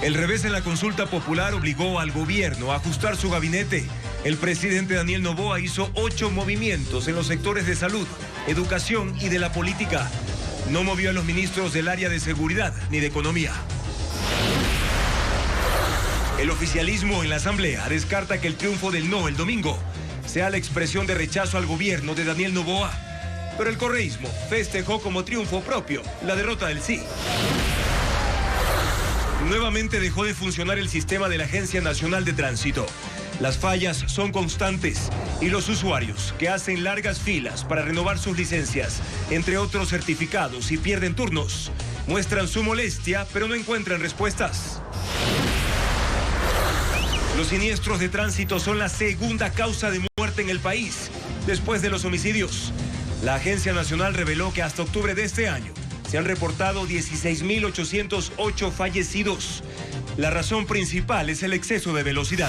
El revés en la consulta popular obligó al gobierno a ajustar su gabinete. El presidente Daniel Noboa hizo 8 movimientos en los sectores de salud, educación y de la política. No movió a los ministros del área de seguridad ni de economía. El oficialismo en la Asamblea descarta que el triunfo del no el domingo sea la expresión de rechazo al gobierno de Daniel Noboa. Pero el correísmo festejó como triunfo propio la derrota del sí. Nuevamente dejó de funcionar el sistema de la Agencia Nacional de Tránsito. Las fallas son constantes y los usuarios que hacen largas filas para renovar sus licencias, entre otros certificados, y pierden turnos, muestran su molestia, pero no encuentran respuestas. Los siniestros de tránsito son la segunda causa de muerte en el país, después de los homicidios. La Agencia Nacional reveló que hasta octubre de este año se han reportado 16.808 fallecidos. La razón principal es el exceso de velocidad.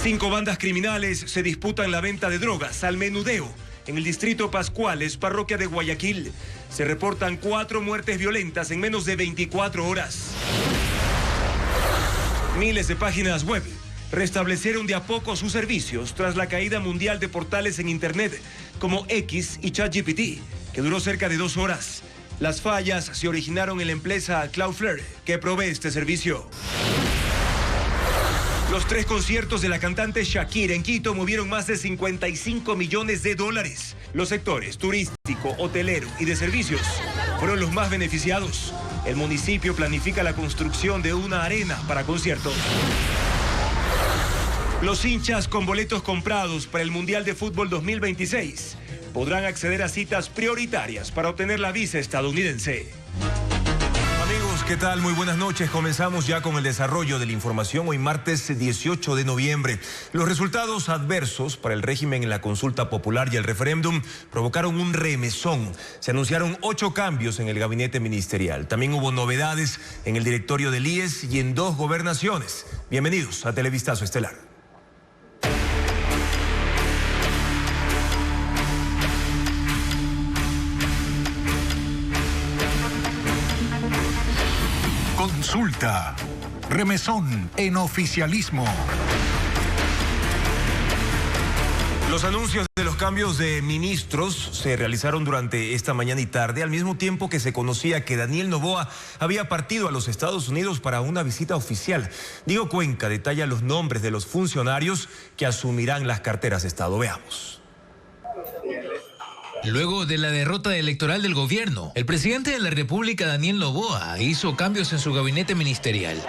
5 bandas criminales se disputan la venta de drogas al menudeo en el distrito Pascuales, parroquia de Guayaquil. Se reportan 4 muertes violentas en menos de 24 horas. Miles de páginas web restablecieron de a poco sus servicios tras la caída mundial de portales en Internet como X y ChatGPT, que duró cerca de 2 horas. Las fallas se originaron en la empresa Cloudflare, que provee este servicio. Los 3 conciertos de la cantante Shakira en Quito movieron más de 55 millones de dólares. Los sectores turístico, hotelero y de servicios fueron los más beneficiados. El municipio planifica la construcción de una arena para conciertos. Los hinchas con boletos comprados para el Mundial de Fútbol 2026 podrán acceder a citas prioritarias para obtener la visa estadounidense. Amigos, ¿qué tal? Muy buenas noches. Comenzamos ya con el desarrollo de la información. Hoy martes 18 de noviembre. Los resultados adversos para el régimen en la consulta popular y el referéndum provocaron un remesón. Se anunciaron 8 cambios en el gabinete ministerial. También hubo novedades en el directorio del IES y en 2 gobernaciones. Bienvenidos a Televistazo Estelar. Consulta. Remesón en oficialismo. Los anuncios de los cambios de ministros se realizaron durante esta mañana y tarde, al mismo tiempo que se conocía que Daniel Noboa había partido a los Estados Unidos para una visita oficial. Diego Cuenca detalla los nombres de los funcionarios que asumirán las carteras de Estado. Veamos. Luego de la derrota electoral del gobierno, el presidente de la República, Daniel Noboa, hizo cambios en su gabinete ministerial.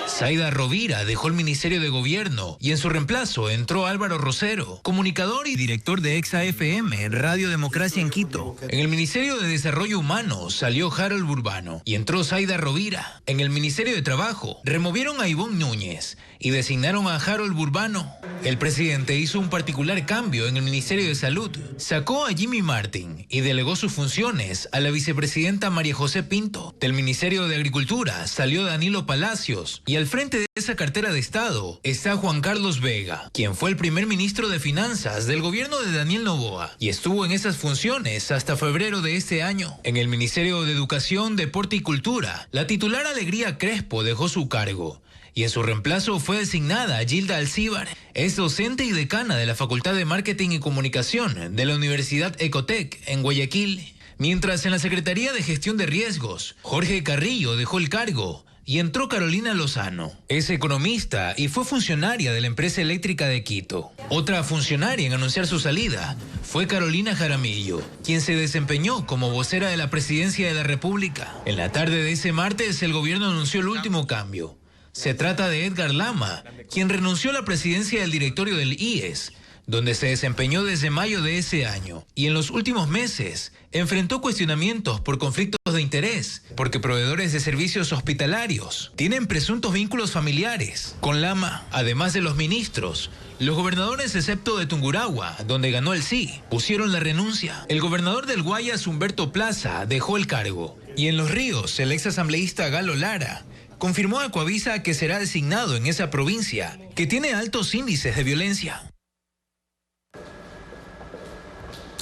Zaida Rovira dejó el Ministerio de Gobierno y en su reemplazo entró Álvaro Rosero, comunicador y director de Exa FM, Radio Democracia en Quito. En el Ministerio de Desarrollo Humano salió Harold Burbano y entró Zaida Rovira. En el Ministerio de Trabajo removieron a Ivonne Núñez y designaron a Harold Burbano. El presidente hizo un particular cambio en el Ministerio de Salud. Sacó a Jimmy Martin y delegó sus funciones a la vicepresidenta María José Pinto. Del Ministerio de Agricultura salió Danilo Palacios y al frente de esa cartera de Estado está Juan Carlos Vega, quien fue el primer ministro de Finanzas del gobierno de Daniel Noboa y estuvo en esas funciones hasta febrero de este año. En el Ministerio de Educación, Deporte y Cultura, la titular Alegría Crespo dejó su cargo y en su reemplazo fue designada Gilda Alcíbar. Es docente y decana de la Facultad de Marketing y Comunicación de la Universidad Ecotec en Guayaquil. Mientras en la Secretaría de Gestión de Riesgos, Jorge Carrillo dejó el cargo y entró Carolina Lozano. Es economista y fue funcionaria de la empresa eléctrica de Quito. Otra funcionaria en anunciar su salida fue Carolina Jaramillo, quien se desempeñó como vocera de la Presidencia de la República. En la tarde de ese martes, el gobierno anunció el último cambio. Se trata de Edgar Lama, quien renunció a la presidencia del directorio del IES, donde se desempeñó desde mayo de ese año, y en los últimos meses enfrentó cuestionamientos por conflictos de interés, porque proveedores de servicios hospitalarios tienen presuntos vínculos familiares con Lama. Además de los ministros, los gobernadores, excepto de Tungurahua, donde ganó el sí, pusieron la renuncia. El gobernador del Guayas, Humberto Plaza, dejó el cargo. Y en Los Ríos, el exasambleísta Galo Lara confirmó a Coavisa que será designado en esa provincia, que tiene altos índices de violencia.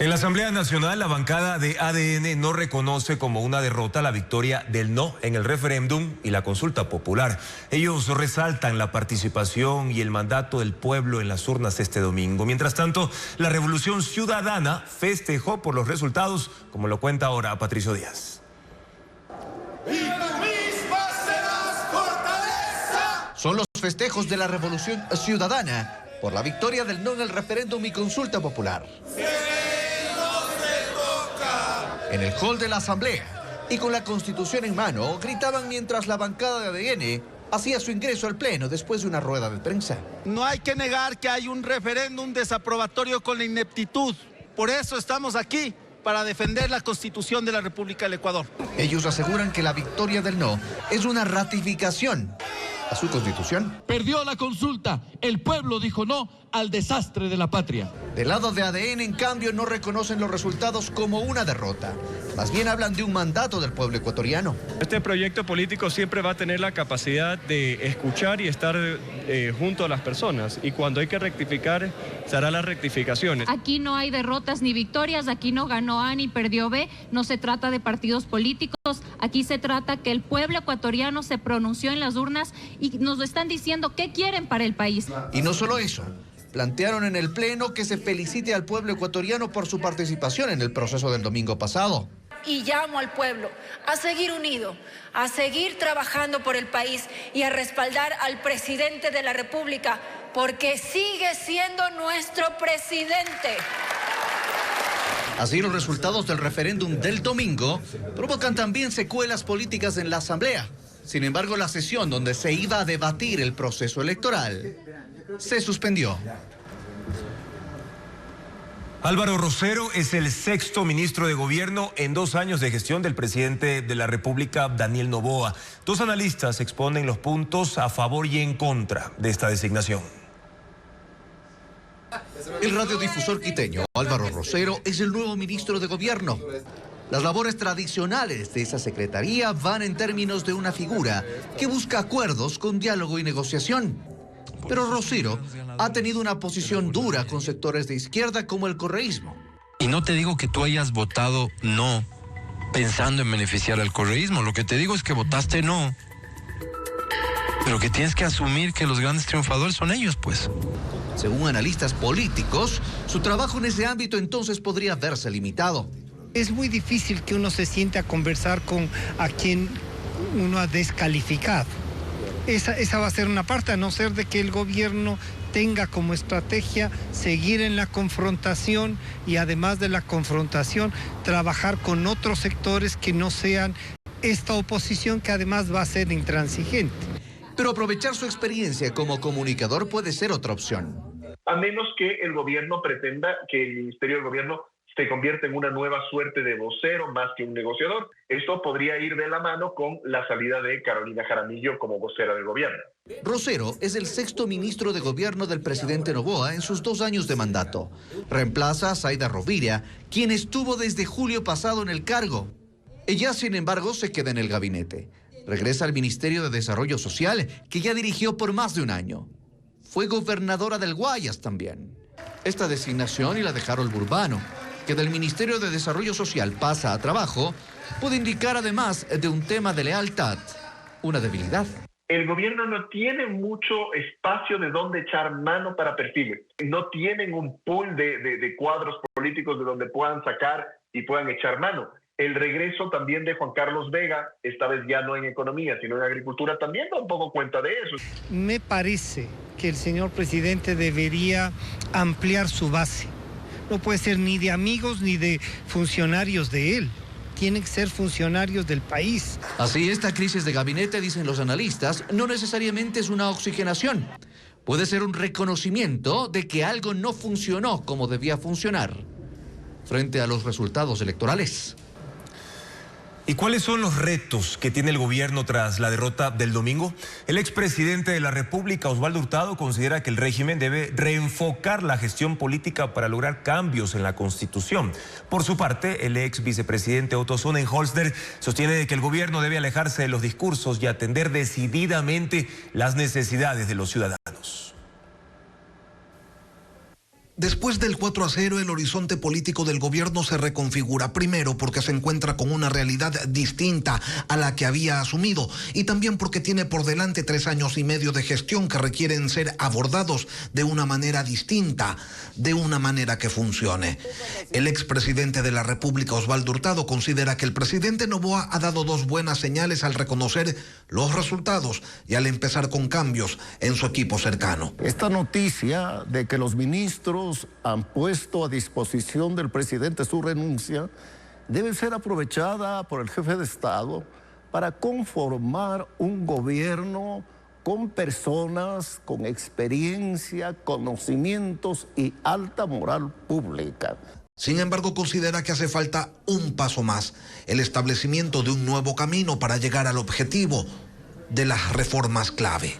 En la Asamblea Nacional, la bancada de ADN no reconoce como una derrota la victoria del no en el referéndum y la consulta popular. Ellos resaltan la participación y el mandato del pueblo en las urnas este domingo. Mientras tanto, la Revolución Ciudadana festejó por los resultados, como lo cuenta ahora Patricio Díaz. Son los festejos de la Revolución Ciudadana por la victoria del no en el referéndum y consulta popular. En el hall de la Asamblea y con la Constitución en mano, gritaban mientras la bancada de ADN hacía su ingreso al Pleno después de una rueda de prensa. No hay que negar que hay un referéndum desaprobatorio con la ineptitud. Por eso estamos aquí, para defender la Constitución de la República del Ecuador. Ellos aseguran que la victoria del no es una ratificación a su Constitución. Perdió la consulta. El pueblo dijo no al desastre de la patria. Del lado de ADN, en cambio, no reconocen los resultados como una derrota. Más bien hablan de un mandato del pueblo ecuatoriano. Este proyecto político siempre va a tener la capacidad de escuchar y estar junto a las personas. Y cuando hay que rectificar, se harán las rectificaciones. Aquí no hay derrotas ni victorias, aquí no ganó A ni perdió B. No se trata de partidos políticos, aquí se trata que el pueblo ecuatoriano se pronunció en las urnas y nos están diciendo qué quieren para el país. Y no solo eso. Plantearon en el Pleno que se felicite al pueblo ecuatoriano por su participación en el proceso del domingo pasado. Y llamo al pueblo a seguir unido, a seguir trabajando por el país y a respaldar al presidente de la República, porque sigue siendo nuestro presidente. Así, los resultados del referéndum del domingo provocan también secuelas políticas en la Asamblea. Sin embargo, la sesión donde se iba a debatir el proceso electoral se suspendió. Álvaro Rosero es el sexto ministro de Gobierno en 2 años de gestión del presidente de la República, Daniel Noboa. 2 analistas exponen los puntos a favor y en contra de esta designación. El radiodifusor quiteño Álvaro Rosero es el nuevo ministro de Gobierno. Las labores tradicionales de esa secretaría van en términos de una figura que busca acuerdos con diálogo y negociación. Pero Rosero ha tenido una posición dura con sectores de izquierda como el correísmo. Y no te digo que tú hayas votado no pensando en beneficiar al correísmo. Lo que te digo es que votaste no. Pero que tienes que asumir que los grandes triunfadores son ellos, pues. Según analistas políticos, su trabajo en ese ámbito entonces podría verse limitado. Es muy difícil que uno se siente a conversar con a quien uno ha descalificado. Esa va a ser una parte, a no ser de que el gobierno tenga como estrategia seguir en la confrontación y además de la confrontación, trabajar con otros sectores que no sean esta oposición que además va a ser intransigente. Pero aprovechar su experiencia como comunicador puede ser otra opción. A menos que el gobierno pretenda que el Ministerio del Gobierno se convierte en una nueva suerte de vocero más que un negociador. Esto podría ir de la mano con la salida de Carolina Jaramillo como vocera del gobierno. Rosero es el sexto ministro de Gobierno del presidente Noboa en sus 2 años de mandato. Reemplaza a Saida Rovira, quien estuvo desde julio pasado en el cargo. Ella, sin embargo, se queda en el gabinete. Regresa al Ministerio de Desarrollo Social, que ya dirigió por más de 1 año. Fue gobernadora del Guayas también. Esta designación y la de Harold Burbano, que del Ministerio de Desarrollo Social pasa a Trabajo, puede indicar además de un tema de lealtad, una debilidad. El gobierno no tiene mucho espacio de dónde echar mano para perfiles. No tienen un pool de cuadros políticos de donde puedan sacar y puedan echar mano. El regreso también de Juan Carlos Vega, esta vez ya no en economía, sino en agricultura, también da un poco cuenta de eso. Me parece que el señor presidente debería ampliar su base. No puede ser ni de amigos ni de funcionarios de él. Tienen que ser funcionarios del país. Así, esta crisis de gabinete, dicen los analistas, no necesariamente es una oxigenación. Puede ser un reconocimiento de que algo no funcionó como debía funcionar frente a los resultados electorales. ¿Y cuáles son los retos que tiene el gobierno tras la derrota del domingo? El expresidente de la República, Osvaldo Hurtado, considera que el régimen debe reenfocar la gestión política para lograr cambios en la Constitución. Por su parte, el ex vicepresidente Otto Sonnenholster sostiene que el gobierno debe alejarse de los discursos y atender decididamente las necesidades de los ciudadanos. Después del 4-0, el horizonte político del gobierno se reconfigura. Primero, porque se encuentra con una realidad distinta a la que había asumido, y también porque tiene por delante 3 años y medio de gestión que requieren ser abordados de una manera distinta, de una manera que funcione. El expresidente de la República, Osvaldo Hurtado, considera que el presidente Noboa ha dado 2 buenas señales al reconocer los resultados y al empezar con cambios en su equipo cercano. Esta noticia de que los ministros han puesto a disposición del presidente su renuncia debe ser aprovechada por el jefe de Estado para conformar un gobierno con personas con experiencia, conocimientos y alta moral pública. Sin embargo, considera que hace falta un paso más, el establecimiento de un nuevo camino para llegar al objetivo de las reformas clave.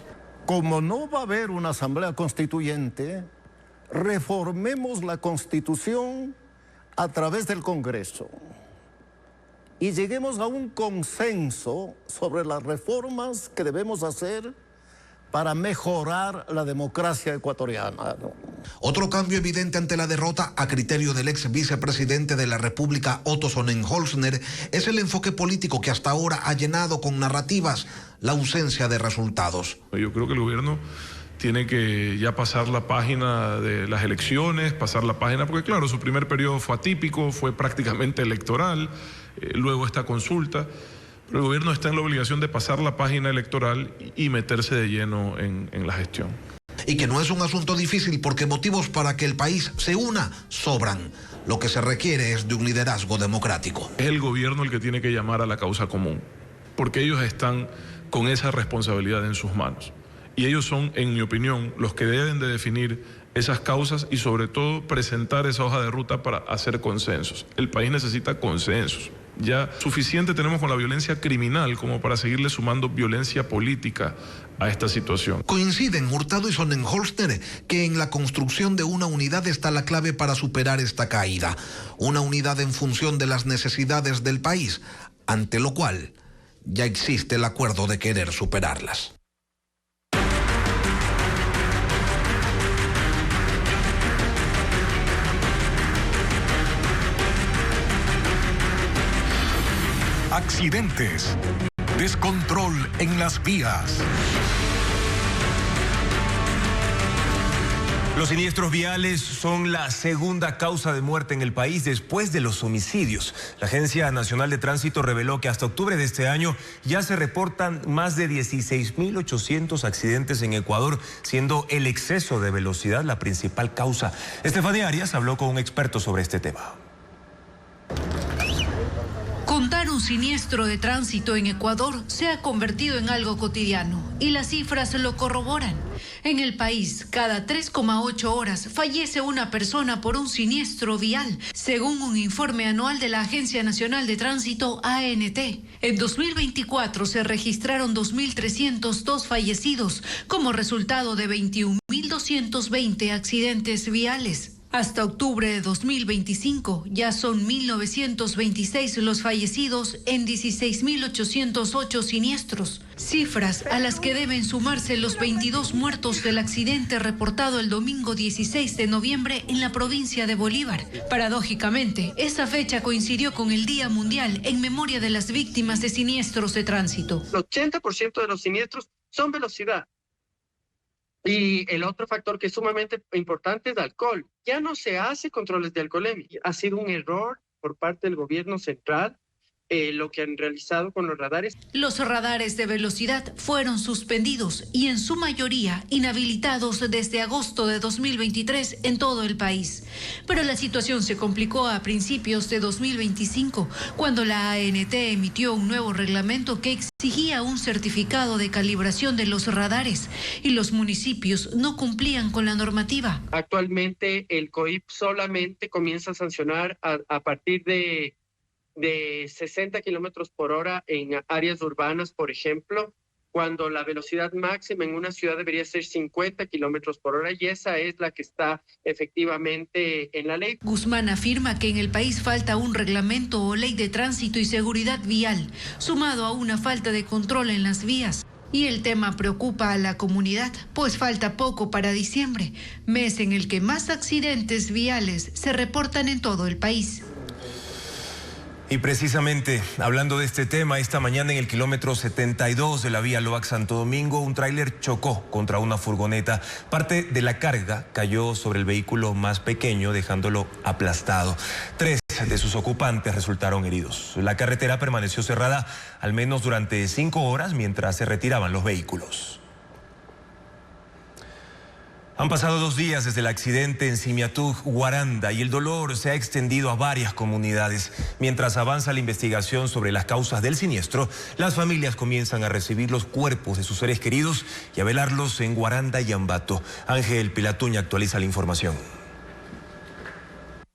Como no va a haber una asamblea constituyente, reformemos la Constitución a través del Congreso y lleguemos a un consenso sobre las reformas que debemos hacer para mejorar la democracia ecuatoriana, ¿no? Otro cambio evidente ante la derrota, a criterio del ex vicepresidente de la República, Otto Sonnenholzner, es el enfoque político que hasta ahora ha llenado con narrativas la ausencia de resultados. Yo creo que el gobierno tiene que ya pasar la página de las elecciones, pasar la página, porque claro, su primer periodo fue atípico, fue prácticamente electoral, luego esta consulta, pero el gobierno está en la obligación de pasar la página electoral y meterse de lleno en la gestión. Y que no es un asunto difícil porque motivos para que el país se una sobran. Lo que se requiere es de un liderazgo democrático. Es el gobierno el que tiene que llamar a la causa común, porque ellos están con esa responsabilidad en sus manos. Y ellos son, en mi opinión, los que deben de definir esas causas y sobre todo presentar esa hoja de ruta para hacer consensos. El país necesita consensos. Ya suficiente tenemos con la violencia criminal como para seguirle sumando violencia política a esta situación. Coinciden Hurtado y Sonnenholzner que en la construcción de una unidad está la clave para superar esta caída. Una unidad en función de las necesidades del país, ante lo cual ya existe el acuerdo de querer superarlas. Accidentes, descontrol en las vías. Los siniestros viales son la segunda causa de muerte en el país después de los homicidios. La Agencia Nacional de Tránsito reveló que hasta octubre de este año ya se reportan más de 16.800 accidentes en Ecuador, siendo el exceso de velocidad la principal causa. Estefanía Arias habló con un experto sobre este tema. Contar un siniestro de tránsito en Ecuador se ha convertido en algo cotidiano y las cifras lo corroboran. En el país, cada 3,8 horas fallece una persona por un siniestro vial, según un informe anual de la Agencia Nacional de Tránsito, ANT. En 2024 se registraron 2.302 fallecidos como resultado de 21.220 accidentes viales. Hasta octubre de 2025 ya son 1.926 los fallecidos en 16.808 siniestros, cifras a las que deben sumarse los 22 muertos del accidente reportado el domingo 16 de noviembre en la provincia de Bolívar. Paradójicamente, esa fecha coincidió con el Día Mundial en memoria de las víctimas de siniestros de tránsito. El 80% de los siniestros son velocidad. Y el otro factor que es sumamente importante es el alcohol. Ya no se hace controles de alcoholemia. Ha sido un error por parte del gobierno central lo que han realizado con los radares. Los radares de velocidad fueron suspendidos y en su mayoría inhabilitados desde agosto de 2023 en todo el país. Pero la situación se complicó a principios de 2025 cuando la ANT emitió un nuevo reglamento que exigía un certificado de calibración de los radares y los municipios no cumplían con la normativa. Actualmente el COIP solamente comienza a sancionar a partir de 60 kilómetros por hora en áreas urbanas, por ejemplo, cuando la velocidad máxima en una ciudad debería ser 50 kilómetros por hora y esa es la que está efectivamente en la ley. Guzmán afirma que en el país falta un reglamento o ley de tránsito y seguridad vial, sumado a una falta de control en las vías. Y el tema preocupa a la comunidad, pues falta poco para diciembre, mes en el que más accidentes viales se reportan en todo el país. Y precisamente, hablando de este tema, esta mañana en el kilómetro 72 de la vía Loax-Santo Domingo, un tráiler chocó contra una furgoneta. Parte de la carga cayó sobre el vehículo más pequeño, dejándolo aplastado. 3 de sus ocupantes resultaron heridos. La carretera permaneció cerrada al menos durante 5 horas mientras se retiraban los vehículos. Han pasado 2 días desde el accidente en Simiatug, Guaranda, y el dolor se ha extendido a varias comunidades. Mientras avanza la investigación sobre las causas del siniestro, las familias comienzan a recibir los cuerpos de sus seres queridos y a velarlos en Guaranda y Ambato. Ángel Pilatuña actualiza la información.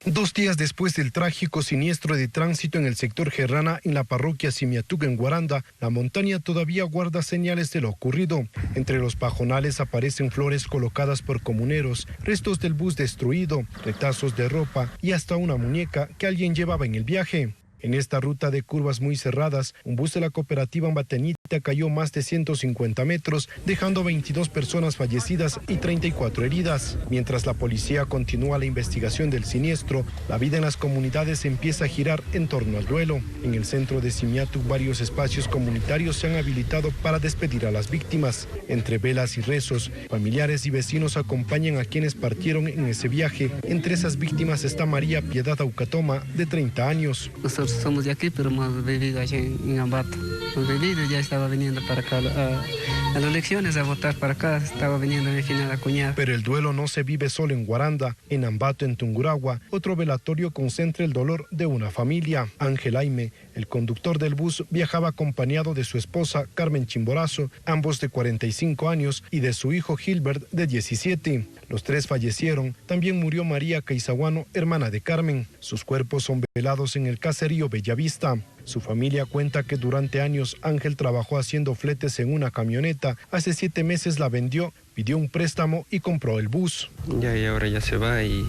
2 días después del trágico siniestro de tránsito en el sector Gerrana, en la parroquia Simiatug, en Guaranda, la montaña todavía guarda señales de lo ocurrido. Entre los pajonales aparecen flores colocadas por comuneros, restos del bus destruido, retazos de ropa y hasta una muñeca que alguien llevaba en el viaje. En esta ruta de curvas muy cerradas, un bus de la cooperativa Ambateñita cayó más de 150 metros, dejando 22 personas fallecidas y 34 heridas. Mientras la policía continúa la investigación del siniestro, la vida en las comunidades empieza a girar en torno al duelo. En el centro de Simiatug, varios espacios comunitarios se han habilitado para despedir a las víctimas. Entre velas y rezos, familiares y vecinos acompañan a quienes partieron en ese viaje. Entre esas víctimas está María Piedad Aucatoma, de 30 años. Nosotros somos de aquí, pero hemos vivido allí en Ambato. Hemos vivido, ya estaba viniendo para acá a las elecciones a votar para acá, estaba viniendo mi finada cuñada. Pero el duelo no se vive solo en Guaranda. En Ambato, en Tungurahua, otro velatorio concentra el dolor de una familia. Ángel Aime, el conductor del bus, viajaba acompañado de su esposa Carmen Chimborazo, ambos de 45 años, y de su hijo Gilbert, de 17. Los 3 fallecieron. También murió María Caizaguano, hermana de Carmen. Sus cuerpos son velados en el caserío Bellavista. Su familia cuenta que durante años Ángel trabajó haciendo fletes en una camioneta. Hace 7 meses la vendió, pidió un préstamo y compró el bus. Y ahora ya se va y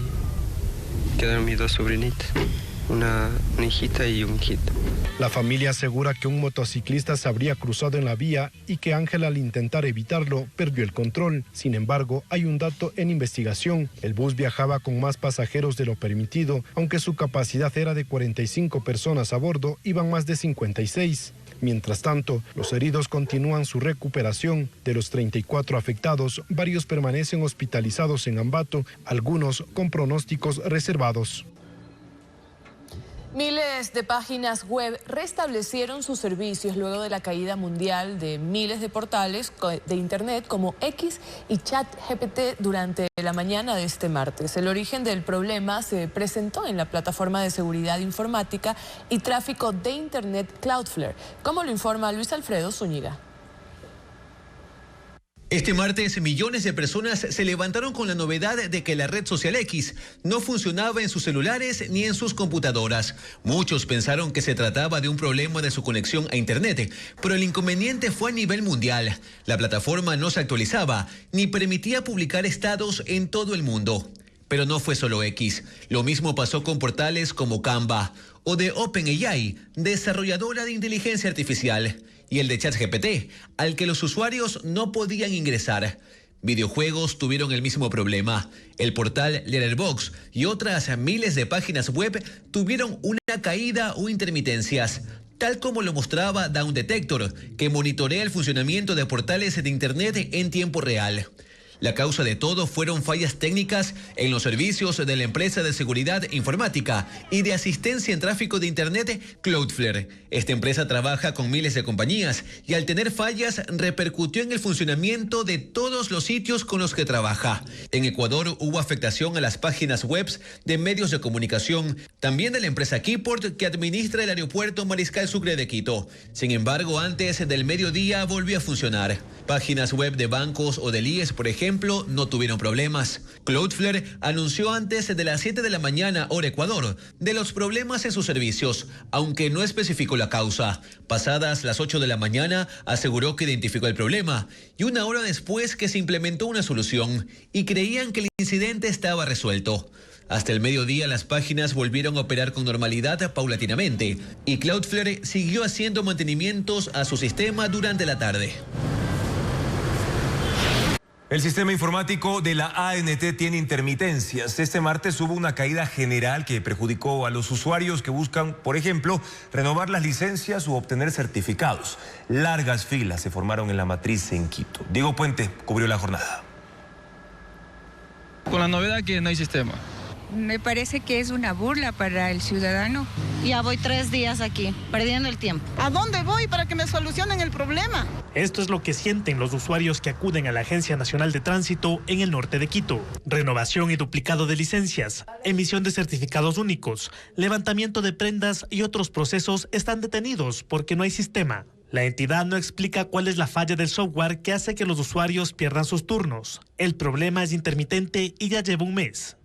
quedaron mis 2 sobrinitas, una hijita y un hijito. La familia asegura que un motociclista se habría cruzado en la vía y que Ángel, al intentar evitarlo, perdió el control. Sin embargo, hay un dato en investigación. El bus viajaba con más pasajeros de lo permitido. Aunque su capacidad era de 45 personas a bordo, iban más de 56. Mientras tanto, los heridos continúan su recuperación. De los 34 afectados, varios permanecen hospitalizados en Ambato, algunos con pronósticos reservados. Miles de páginas web restablecieron sus servicios luego de la caída mundial de miles de portales de Internet como X y ChatGPT durante la mañana de este martes. El origen del problema se presentó en la plataforma de seguridad informática y tráfico de Internet Cloudflare, como lo informa Luis Alfredo Zúñiga. Este martes, millones de personas se levantaron con la novedad de que la red social X no funcionaba en sus celulares ni en sus computadoras. Muchos pensaron que se trataba de un problema de su conexión a Internet, pero el inconveniente fue a nivel mundial. La plataforma no se actualizaba ni permitía publicar estados en todo el mundo. Pero no fue solo X. Lo mismo pasó con portales como Canva o de OpenAI, desarrolladora de inteligencia artificial, y el de ChatGPT, al que los usuarios no podían ingresar. Videojuegos tuvieron el mismo problema. El portal Letterboxd y otras miles de páginas web tuvieron una caída o intermitencias, tal como lo mostraba Down Detector, que monitorea el funcionamiento de portales de Internet en tiempo real. La causa de todo fueron fallas técnicas en los servicios de la empresa de seguridad informática y de asistencia en tráfico de Internet Cloudflare. Esta empresa trabaja con miles de compañías y al tener fallas repercutió en el funcionamiento de todos los sitios con los que trabaja. En Ecuador hubo afectación a las páginas web de medios de comunicación, también de la empresa Keyport, que administra el aeropuerto Mariscal Sucre de Quito. Sin embargo, antes del mediodía volvió a funcionar. Páginas web de bancos o del IES, por ejemplo, no tuvieron problemas. Cloudflare anunció antes de las 7 de la mañana, hora Ecuador, de los problemas en sus servicios, aunque no especificó la causa. Pasadas las 8 de la mañana, aseguró que identificó el problema, y una hora después que se implementó una solución, y creían que el incidente estaba resuelto. Hasta el mediodía las páginas volvieron a operar con normalidad paulatinamente, y Cloudflare siguió haciendo mantenimientos a su sistema durante la tarde. El sistema informático de la ANT tiene intermitencias. Este martes hubo una caída general que perjudicó a los usuarios que buscan, por ejemplo, renovar las licencias u obtener certificados. Largas filas se formaron en la matriz en Quito. Diego Puente cubrió la jornada. Con la novedad que no hay sistema. Me parece que es una burla para el ciudadano. Ya voy 3 días aquí, perdiendo el tiempo. ¿A dónde voy para que me solucionen el problema? Esto es lo que sienten los usuarios que acuden a la Agencia Nacional de Tránsito en el norte de Quito. Renovación y duplicado de licencias, emisión de certificados únicos, levantamiento de prendas y otros procesos están detenidos porque no hay sistema. La entidad no explica cuál es la falla del software que hace que los usuarios pierdan sus turnos. El problema es intermitente y ya lleva un mes.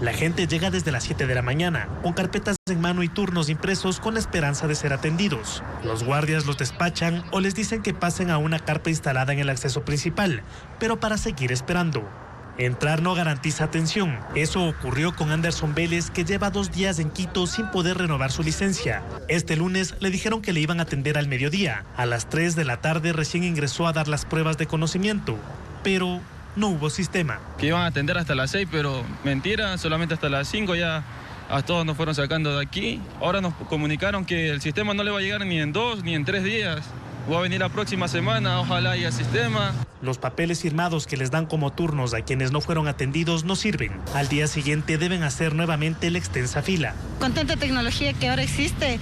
La gente llega desde las 7 de la mañana, con carpetas en mano y turnos impresos con la esperanza de ser atendidos. Los guardias los despachan o les dicen que pasen a una carpa instalada en el acceso principal, pero para seguir esperando. Entrar no garantiza atención. Eso ocurrió con Anderson Vélez, que lleva 2 días en Quito sin poder renovar su licencia. Este lunes le dijeron que le iban a atender al mediodía. A las 3 de la tarde recién ingresó a dar las pruebas de conocimiento, pero no hubo sistema. Que iban a atender hasta las 6, pero mentira, solamente hasta las 5 ya a todos nos fueron sacando de aquí. Ahora nos comunicaron que el sistema no le va a llegar ni en 2 ni en 3 días. Va a venir la próxima semana, ojalá haya sistema. Los papeles firmados que les dan como turnos a quienes no fueron atendidos no sirven. Al día siguiente deben hacer nuevamente la extensa fila. Con tanta tecnología que ahora existe,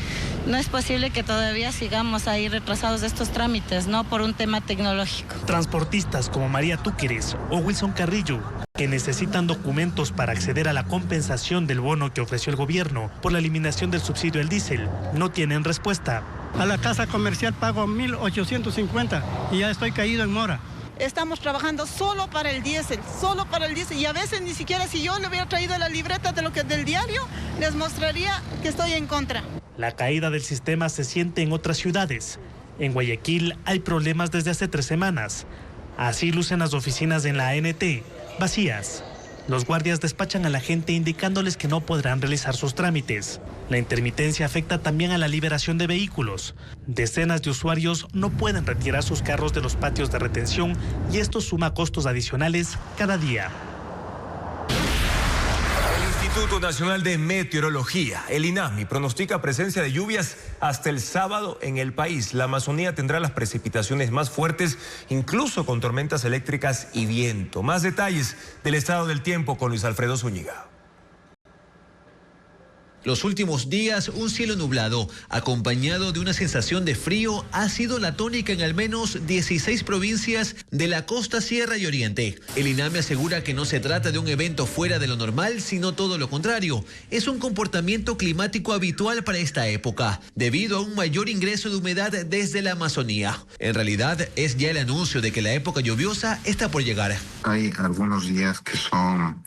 no es posible que todavía sigamos ahí retrasados de estos trámites, no por un tema tecnológico. Transportistas como María Túqueres o Wilson Carrillo, que necesitan documentos para acceder a la compensación del bono que ofreció el gobierno por la eliminación del subsidio al diésel, no tienen respuesta. A la casa comercial pago 1.850 y ya estoy caído en mora. Estamos trabajando solo para el diésel, y a veces ni siquiera si yo le hubiera traído la libreta del diario, les mostraría que estoy en contra. La caída del sistema se siente en otras ciudades. En Guayaquil hay problemas desde hace 3 semanas. Así lucen las oficinas en la ANT, vacías. Los guardias despachan a la gente indicándoles que no podrán realizar sus trámites. La intermitencia afecta también a la liberación de vehículos. Decenas de usuarios no pueden retirar sus carros de los patios de retención y esto suma costos adicionales cada día. El Instituto Nacional de Meteorología, el INAMI, pronostica presencia de lluvias hasta el sábado en el país. La Amazonía tendrá las precipitaciones más fuertes, incluso con tormentas eléctricas y viento. Más detalles del estado del tiempo con Luis Alfredo Zúñiga. Los últimos días, un cielo nublado, acompañado de una sensación de frío, ha sido la tónica en al menos 16 provincias de la costa, sierra y oriente. El INAMI asegura que no se trata de un evento fuera de lo normal, sino todo lo contrario. Es un comportamiento climático habitual para esta época, debido a un mayor ingreso de humedad desde la Amazonía. En realidad, es ya el anuncio de que la época lluviosa está por llegar. Hay algunos días que son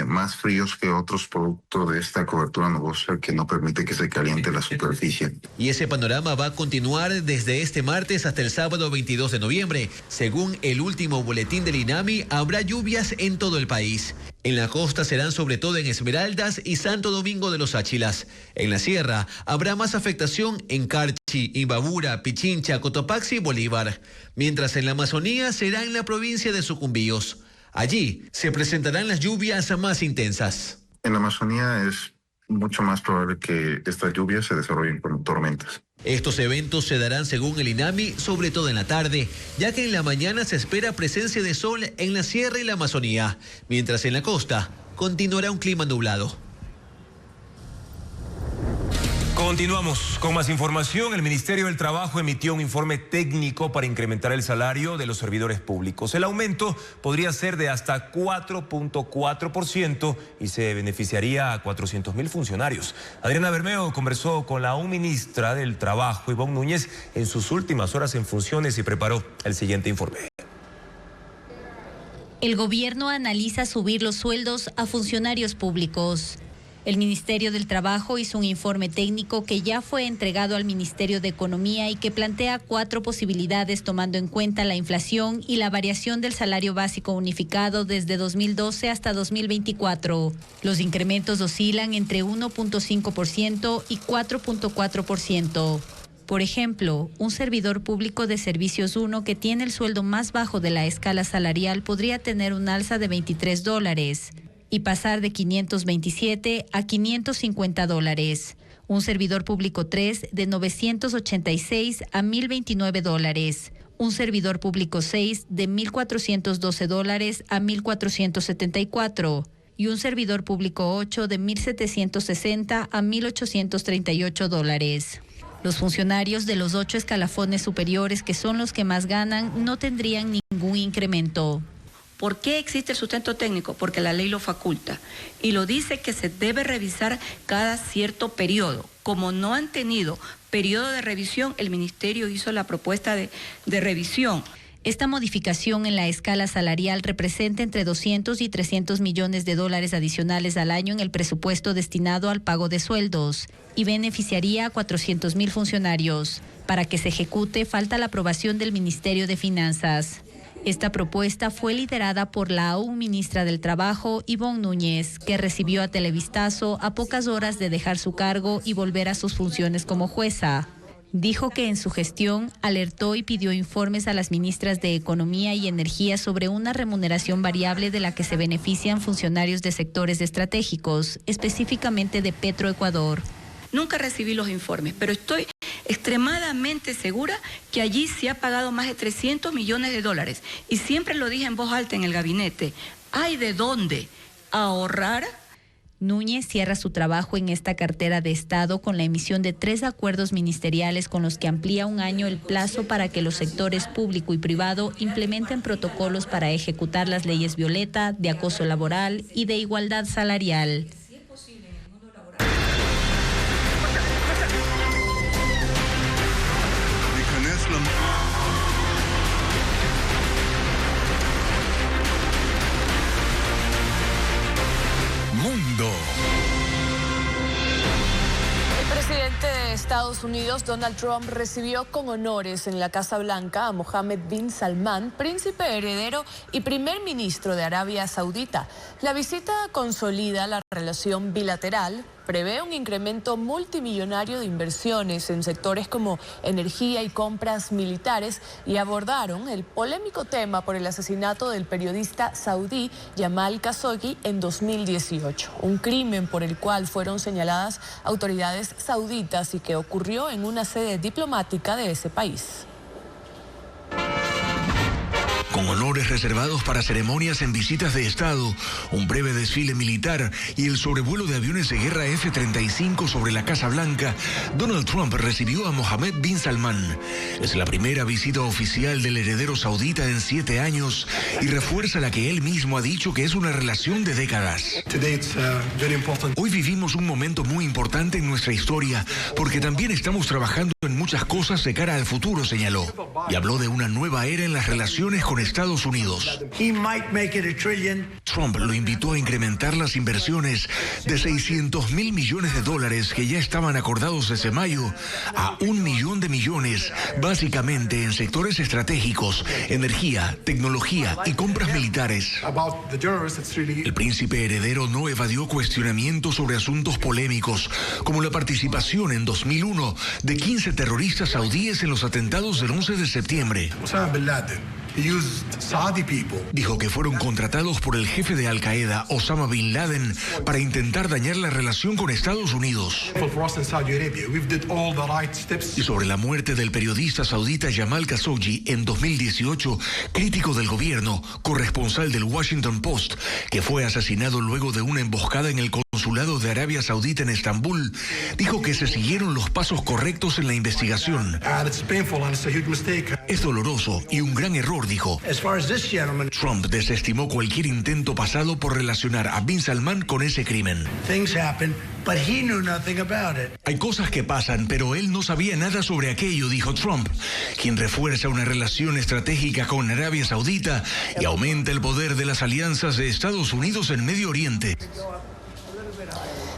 más fríos que otros producto de esta cobertura nubosa que no permite que se caliente la superficie. Y ese panorama va a continuar desde este martes hasta el sábado 22 de noviembre. Según el último boletín del INAMI, habrá lluvias en todo el país. En la costa serán sobre todo en Esmeraldas y Santo Domingo de los Áchilas. En la sierra habrá más afectación en Carchi, Imbabura, Pichincha, Cotopaxi y Bolívar. Mientras en la Amazonía será en la provincia de Sucumbíos. Allí se presentarán las lluvias más intensas. En la Amazonía es mucho más probable que estas lluvias se desarrollen con tormentas. Estos eventos se darán, según el INAMI, sobre todo en la tarde, ya que en la mañana se espera presencia de sol en la sierra y la Amazonía, mientras en la costa continuará un clima nublado. Continuamos con más información. El Ministerio del Trabajo emitió un informe técnico para incrementar el salario de los servidores públicos. El aumento podría ser de hasta 4.4% y se beneficiaría a 400.000 funcionarios. Adriana Bermeo conversó con la aún ministra del Trabajo, Ivonne Núñez, en sus últimas horas en funciones y preparó el siguiente informe. El gobierno analiza subir los sueldos a funcionarios públicos. El Ministerio del Trabajo hizo un informe técnico que ya fue entregado al Ministerio de Economía y que plantea 4 posibilidades tomando en cuenta la inflación y la variación del salario básico unificado desde 2012 hasta 2024. Los incrementos oscilan entre 1.5% y 4.4%. Por ejemplo, un servidor público de Servicios 1 que tiene el sueldo más bajo de la escala salarial podría tener un alza de $23 y pasar de $527 a $550. Un servidor público 3 de $986 a $1,029. Un servidor público 6 de $1,412 a $1,474. Y un servidor público 8 de $1,760 a $1,838. Los funcionarios de los 8 escalafones superiores, que son los que más ganan, no tendrían ningún incremento. ¿Por qué existe el sustento técnico? Porque la ley lo faculta y lo dice que se debe revisar cada cierto periodo. Como no han tenido periodo de revisión, el ministerio hizo la propuesta de revisión. Esta modificación en la escala salarial representa entre 200 y 300 millones de dólares adicionales al año en el presupuesto destinado al pago de sueldos y beneficiaría a 400,000 funcionarios. Para que se ejecute, falta la aprobación del Ministerio de Finanzas. Esta propuesta fue liderada por la aún ministra del Trabajo, Ivonne Núñez, que recibió a Televistazo a pocas horas de dejar su cargo y volver a sus funciones como jueza. Dijo que en su gestión alertó y pidió informes a las ministras de Economía y Energía sobre una remuneración variable de la que se benefician funcionarios de sectores estratégicos, específicamente de Petroecuador. Nunca recibí los informes, pero estoy extremadamente segura que allí se ha pagado más de 300 millones de dólares. Y siempre lo dije en voz alta en el gabinete, ¿hay de dónde ahorrar? Núñez cierra su trabajo en esta cartera de Estado con la emisión de 3 acuerdos ministeriales con los que amplía un año el plazo para que los sectores público y privado implementen protocolos para ejecutar las leyes Violeta, de acoso laboral y de igualdad salarial. Mundo. El presidente de Estados Unidos, Donald Trump, recibió con honores en la Casa Blanca a Mohammed bin Salman, príncipe heredero y primer ministro de Arabia Saudita. La visita consolida la relación bilateral, prevé un incremento multimillonario de inversiones en sectores como energía y compras militares y abordaron el polémico tema por el asesinato del periodista saudí Jamal Khashoggi en 2018, un crimen por el cual fueron señaladas autoridades sauditas y que ocurrió en una sede diplomática de ese país. Con honores reservados para ceremonias en visitas de Estado, un breve desfile militar y el sobrevuelo de aviones de guerra F-35 sobre la Casa Blanca, Donald Trump recibió a Mohammed bin Salman. Es la primera visita oficial del heredero saudita en 7 años y refuerza la que él mismo ha dicho que es una relación de décadas. Hoy vivimos un momento muy importante en nuestra historia porque también estamos trabajando en muchas cosas de cara al futuro, señaló. Y habló de una nueva era en las relaciones con Estados Unidos. Trump lo invitó a incrementar las inversiones de $600,000 millones que ya estaban acordados desde mayo a $1 millón de millones, básicamente en sectores estratégicos, energía, tecnología y compras militares. El príncipe heredero no evadió cuestionamientos sobre asuntos polémicos, como la participación en 2001 de 15 terroristas saudíes en los atentados del 11 de septiembre. Dijo que fueron contratados por el jefe de Al Qaeda, Osama Bin Laden, para intentar dañar la relación con Estados Unidos. Y sobre la muerte del periodista saudita Jamal Khashoggi en 2018, crítico del gobierno, corresponsal del Washington Post, que fue asesinado luego de una emboscada en el consulado de Arabia Saudita en Estambul, dijo que se siguieron los pasos correctos en la investigación. Es doloroso y un gran error, dijo. Trump desestimó cualquier intento pasado por relacionar a bin Salman con ese crimen. Hay cosas que pasan, pero él no sabía nada sobre aquello, dijo Trump, quien refuerza una relación estratégica con Arabia Saudita y aumenta el poder de las alianzas de Estados Unidos en Medio Oriente.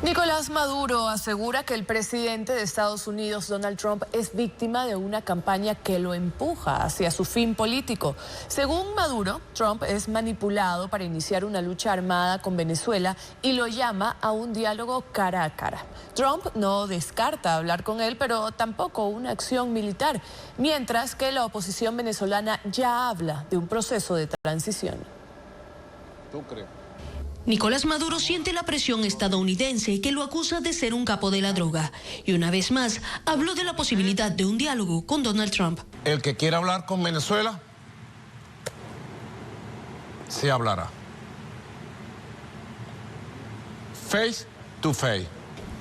Nicolás Maduro asegura que el presidente de Estados Unidos, Donald Trump, es víctima de una campaña que lo empuja hacia su fin político. Según Maduro, Trump es manipulado para iniciar una lucha armada con Venezuela y lo llama a un diálogo cara a cara. Trump no descarta hablar con él, pero tampoco una acción militar, mientras que la oposición venezolana ya habla de un proceso de transición. ¿Tú crees? Nicolás Maduro siente la presión estadounidense que lo acusa de ser un capo de la droga y una vez más habló de la posibilidad de un diálogo con Donald Trump. El que quiera hablar con Venezuela, se hablará. Face to face.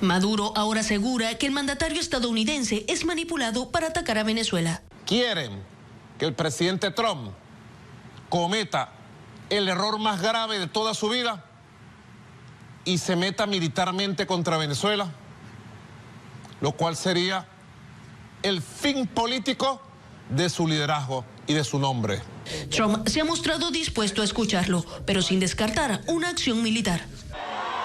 Maduro ahora asegura que el mandatario estadounidense es manipulado para atacar a Venezuela. Quieren que el presidente Trump cometa el error más grave de toda su vida y se meta militarmente contra Venezuela, lo cual sería el fin político de su liderazgo y de su nombre. Trump se ha mostrado dispuesto a escucharlo, pero sin descartar una acción militar.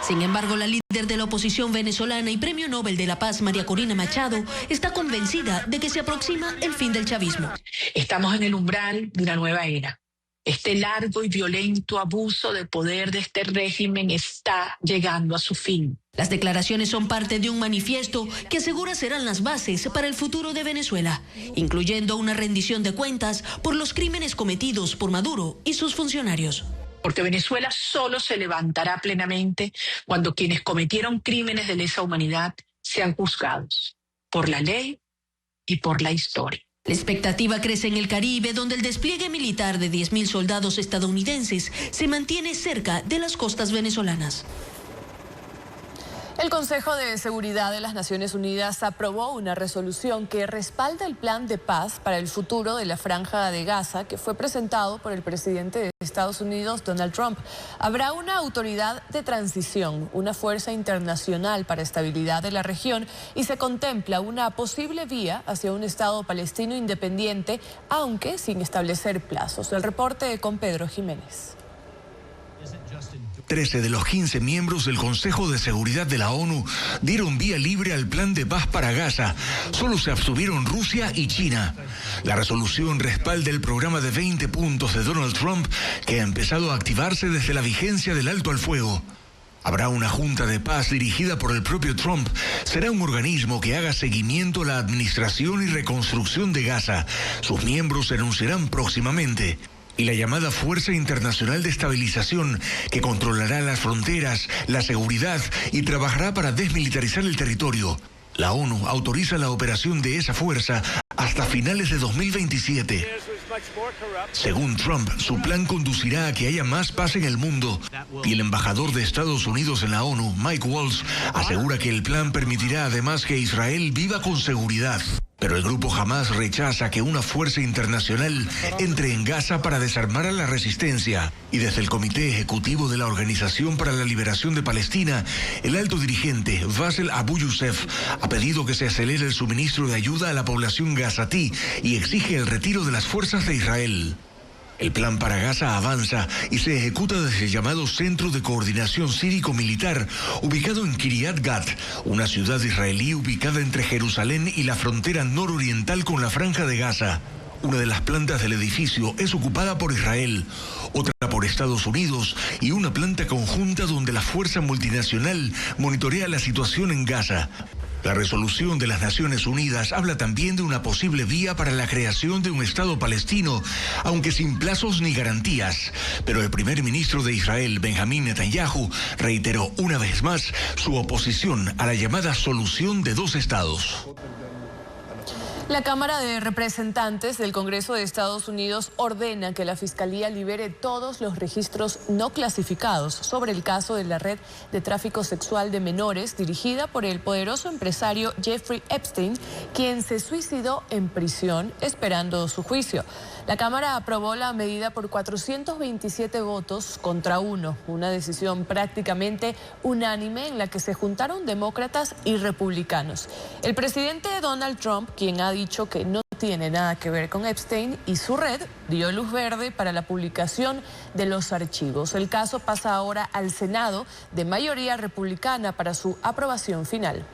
Sin embargo, la líder de la oposición venezolana y Premio Nobel de la Paz, María Corina Machado, está convencida de que se aproxima el fin del chavismo. Estamos en el umbral de una nueva era. Este largo y violento abuso de poder de este régimen está llegando a su fin. Las declaraciones son parte de un manifiesto que asegura serán las bases para el futuro de Venezuela, incluyendo una rendición de cuentas por los crímenes cometidos por Maduro y sus funcionarios. Porque Venezuela solo se levantará plenamente cuando quienes cometieron crímenes de lesa humanidad sean juzgados por la ley y por la historia. La expectativa crece en el Caribe, donde el despliegue militar de 10.000 soldados estadounidenses se mantiene cerca de las costas venezolanas. El Consejo de Seguridad de las Naciones Unidas aprobó una resolución que respalda el plan de paz para el futuro de la Franja de Gaza que fue presentado por el presidente de Estados Unidos, Donald Trump. Habrá una autoridad de transición, una fuerza internacional para estabilidad de la región y se contempla una posible vía hacia un Estado palestino independiente, aunque sin establecer plazos. El reporte con Pedro Jiménez. 13 de los 15 miembros del Consejo de Seguridad de la ONU dieron vía libre al plan de paz para Gaza. Solo se abstuvieron Rusia y China. La resolución respalda el programa de 20 puntos de Donald Trump, que ha empezado a activarse desde la vigencia del alto al fuego. Habrá una junta de paz dirigida por el propio Trump. Será un organismo que haga seguimiento a la administración y reconstrucción de Gaza. Sus miembros se anunciarán próximamente. Y la llamada Fuerza Internacional de Estabilización, que controlará las fronteras, la seguridad y trabajará para desmilitarizar el territorio. La ONU autoriza la operación de esa fuerza hasta finales de 2027. Según Trump, su plan conducirá a que haya más paz en el mundo. Y el embajador de Estados Unidos en la ONU, Mike Waltz, asegura que el plan permitirá además que Israel viva con seguridad. Pero el grupo Hamas rechaza que una fuerza internacional entre en Gaza para desarmar a la resistencia. Y desde el Comité Ejecutivo de la Organización para la Liberación de Palestina, el alto dirigente Bassel Abu Youssef ha pedido que se acelere el suministro de ayuda a la población gazatí y exige el retiro de las fuerzas de Israel. El plan para Gaza avanza y se ejecuta desde el llamado Centro de Coordinación Cívico-Militar, ubicado en Kiryat Gat, una ciudad israelí ubicada entre Jerusalén y la frontera nororiental con la Franja de Gaza. Una de las plantas del edificio es ocupada por Israel, otra por Estados Unidos y una planta conjunta donde la fuerza multinacional monitorea la situación en Gaza. La resolución de las Naciones Unidas habla también de una posible vía para la creación de un Estado palestino, aunque sin plazos ni garantías. Pero el primer ministro de Israel, Benjamín Netanyahu, reiteró una vez más su oposición a la llamada solución de dos estados. La Cámara de Representantes del Congreso de Estados Unidos ordena que la Fiscalía libere todos los registros no clasificados sobre el caso de la red de tráfico sexual de menores dirigida por el poderoso empresario Jeffrey Epstein, quien se suicidó en prisión esperando su juicio. La Cámara aprobó la medida por 427 votos contra 1, una decisión prácticamente unánime en la que se juntaron demócratas y republicanos. El presidente Donald Trump, quien ha dicho que no tiene nada que ver con Epstein y su red dio luz verde para la publicación de los archivos. El caso pasa ahora al Senado de mayoría republicana para su aprobación final.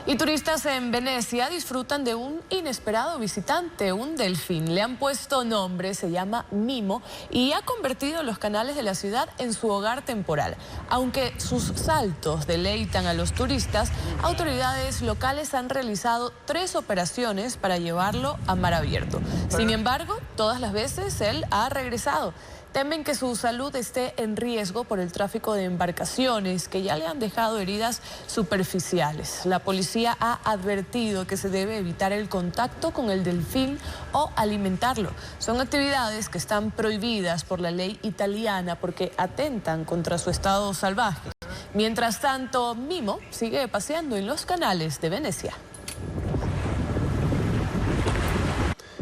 Y turistas en Venecia disfrutan de un inesperado visitante, un delfín. Le han puesto nombre, se llama Mimo y ha convertido los canales de la ciudad en su hogar temporal. Aunque sus saltos deleitan a los turistas, autoridades locales han realizado 3 operaciones para llevarlo a mar abierto. Sin embargo, todas las veces él ha regresado. Temen que su salud esté en riesgo por el tráfico de embarcaciones que ya le han dejado heridas superficiales. La policía ha advertido que se debe evitar el contacto con el delfín o alimentarlo. Son actividades que están prohibidas por la ley italiana porque atentan contra su estado salvaje. Mientras tanto, Mimo sigue paseando en los canales de Venecia.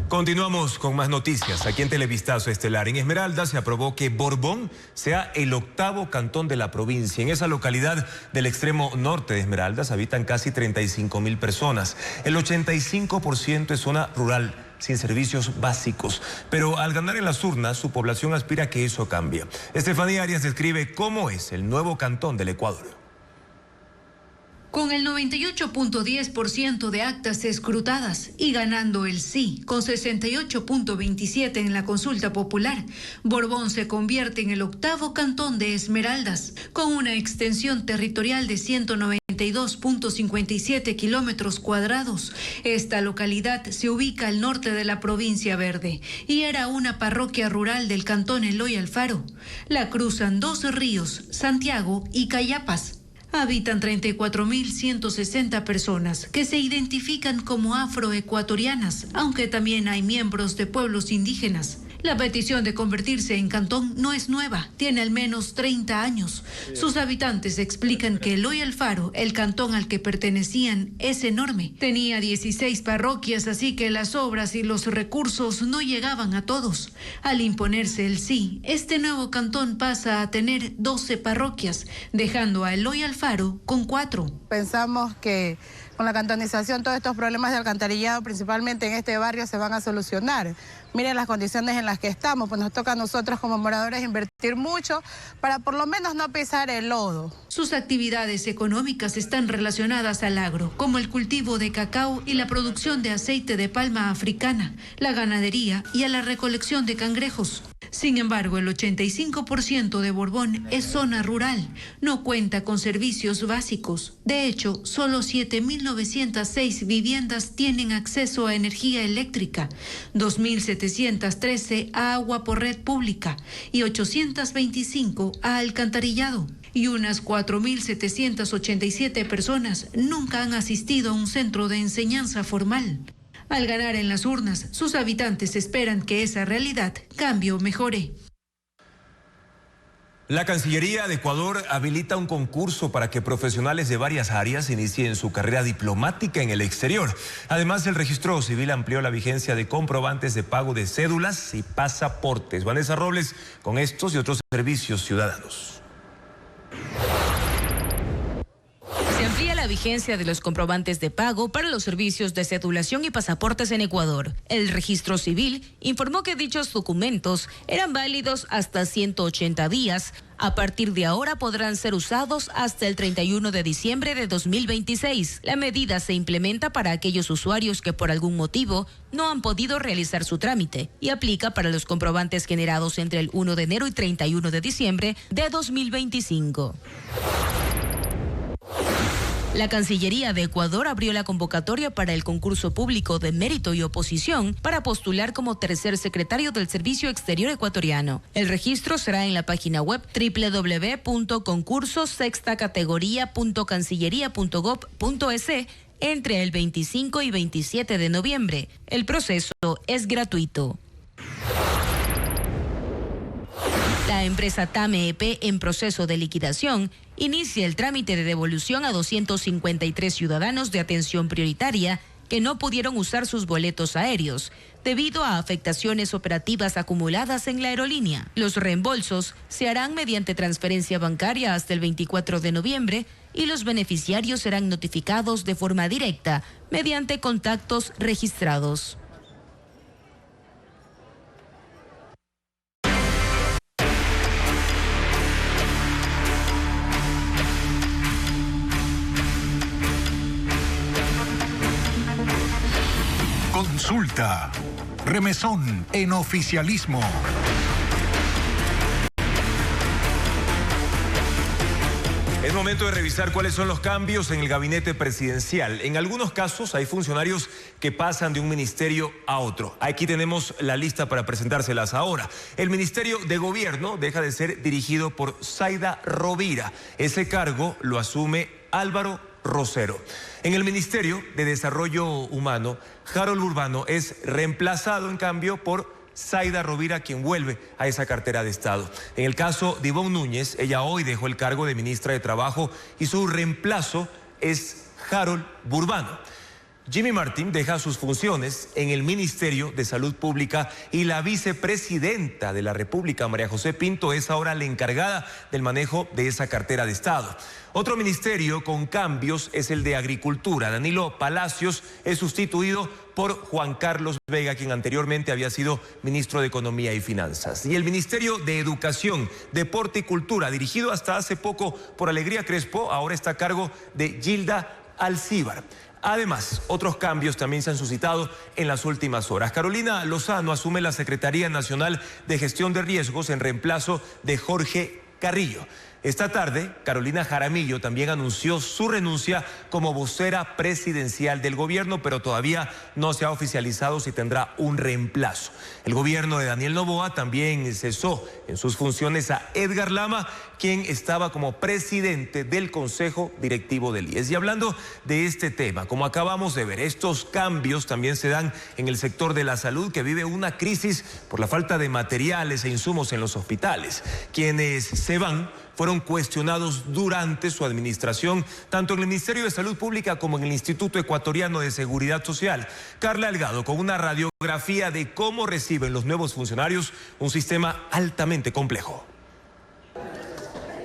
Continuamos con más noticias. Aquí en Televistazo Estelar, en Esmeraldas, se aprobó que Borbón sea el 8º cantón de la provincia. En esa localidad del extremo norte de Esmeraldas habitan casi 35.000 personas. El 85% es zona rural, sin servicios básicos. Pero al ganar en las urnas, su población aspira a que eso cambie. Estefanía Arias describe cómo es el nuevo cantón del Ecuador. Con el 98.10% de actas escrutadas y ganando el sí, con 68.27 en la consulta popular, Borbón se convierte en el 8º cantón de Esmeraldas, con una extensión territorial de 192.57 kilómetros cuadrados. Esta localidad se ubica al norte de la provincia Verde y era una parroquia rural del cantón Eloy Alfaro. La cruzan 2 ríos, Santiago y Cayapas. Habitan 34.160 personas que se identifican como afroecuatorianas, aunque también hay miembros de pueblos indígenas. La petición de convertirse en cantón no es nueva, tiene al menos 30 años. Sus habitantes explican que Eloy Alfaro, el cantón al que pertenecían, es enorme. Tenía 16 parroquias, así que las obras y los recursos no llegaban a todos. Al imponerse el sí, este nuevo cantón pasa a tener 12 parroquias, dejando a Eloy Alfaro con 4. Pensamos que con la cantonización todos estos problemas de alcantarillado, principalmente en este barrio, se van a solucionar. Miren las condiciones en las que estamos, pues nos toca a nosotros como moradores invertir mucho para por lo menos no pisar el lodo. Sus actividades económicas están relacionadas al agro, como el cultivo de cacao y la producción de aceite de palma africana, la ganadería y a la recolección de cangrejos. Sin embargo, el 85% de Borbón es zona rural, no cuenta con servicios básicos. De hecho, solo 7.906 viviendas tienen acceso a energía eléctrica, 2.713 a agua por red pública y 825 a alcantarillado. Y unas 4.787 personas nunca han asistido a un centro de enseñanza formal. Al ganar en las urnas, sus habitantes esperan que esa realidad cambie o mejore. La Cancillería de Ecuador habilita un concurso para que profesionales de varias áreas inicien su carrera diplomática en el exterior. Además, el registro civil amplió la vigencia de comprobantes de pago de cédulas y pasaportes. Vanessa Robles con estos y otros servicios ciudadanos. Se amplía la vigencia de los comprobantes de pago para los servicios de cedulación y pasaportes en Ecuador. El registro civil informó que dichos documentos eran válidos hasta 180 días. A partir de ahora podrán ser usados hasta el 31 de diciembre de 2026. La medida se implementa para aquellos usuarios que por algún motivo no han podido realizar su trámite y aplica para los comprobantes generados entre el 1 de enero y 31 de diciembre de 2025. La Cancillería de Ecuador abrió la convocatoria para el concurso público de mérito y oposición para postular como tercer secretario del Servicio Exterior Ecuatoriano. El registro será en la página web www.concursosextacategoría.cancillería.gov.es entre el 25 y 27 de noviembre. El proceso es gratuito. La empresa TAME EP, en proceso de liquidación, inicia el trámite de devolución a 253 ciudadanos de atención prioritaria que no pudieron usar sus boletos aéreos debido a afectaciones operativas acumuladas en la aerolínea. Los reembolsos se harán mediante transferencia bancaria hasta el 24 de noviembre y los beneficiarios serán notificados de forma directa mediante contactos registrados. Consulta. Remesón en oficialismo. Es momento de revisar cuáles son los cambios en el gabinete presidencial. En algunos casos hay funcionarios que pasan de un ministerio a otro. Aquí tenemos la lista para presentárselas ahora. El Ministerio de Gobierno deja de ser dirigido por Zaida Rovira. Ese cargo lo asume Álvaro Rosero. En el Ministerio de Desarrollo Humano, Harold Urbano es reemplazado en cambio por Zaida Rovira, quien vuelve a esa cartera de Estado. En el caso de Ivonne Núñez, ella hoy dejó el cargo de ministra de Trabajo y su reemplazo es Harold Urbano. Jimmy Martin deja sus funciones en el Ministerio de Salud Pública y la vicepresidenta de la República, María José Pinto, es ahora la encargada del manejo de esa cartera de Estado. Otro ministerio con cambios es el de Agricultura. Danilo Palacios es sustituido por Juan Carlos Vega, quien anteriormente había sido ministro de Economía y Finanzas. Y el Ministerio de Educación, Deporte y Cultura, dirigido hasta hace poco por Alegría Crespo, ahora está a cargo de Gilda Alcíbar. Además, otros cambios también se han suscitado en las últimas horas. Carolina Lozano asume la Secretaría Nacional de Gestión de Riesgos en reemplazo de Jorge Carrillo. Esta tarde, Carolina Jaramillo también anunció su renuncia como vocera presidencial del gobierno, pero todavía no se ha oficializado si tendrá un reemplazo. El gobierno de Daniel Noboa también cesó en sus funciones a Edgar Lama, quien estaba como presidente del Consejo Directivo del IES. Y hablando de este tema, como acabamos de ver, estos cambios también se dan en el sector de la salud, que vive una crisis por la falta de materiales e insumos en los hospitales. Quienes se van fueron cuestionados durante su administración, tanto en el Ministerio de Salud Pública como en el Instituto Ecuatoriano de Seguridad Social. Carla Delgado con una radiografía de cómo reciben los nuevos funcionarios un sistema altamente complejo.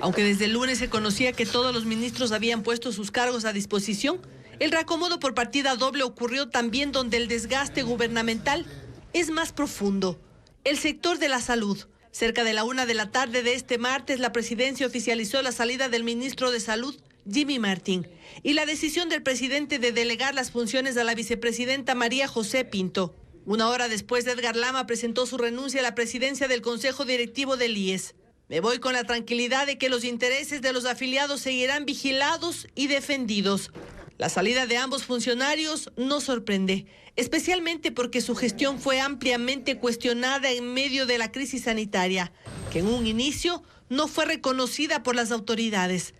Aunque desde el lunes se conocía que todos los ministros habían puesto sus cargos a disposición, el reacomodo por partida doble ocurrió también donde el desgaste gubernamental es más profundo. El sector de la salud. Cerca de la 1 de la tarde de este martes, la presidencia oficializó la salida del ministro de Salud, Jimmy Martin, y la decisión del presidente de delegar las funciones a la vicepresidenta María José Pinto. Una hora después, Edgar Lama presentó su renuncia a la presidencia del Consejo Directivo del IES. Me voy con la tranquilidad de que los intereses de los afiliados seguirán vigilados y defendidos. La salida de ambos funcionarios no sorprende, especialmente porque su gestión fue ampliamente cuestionada en medio de la crisis sanitaria, que en un inicio no fue reconocida por las autoridades.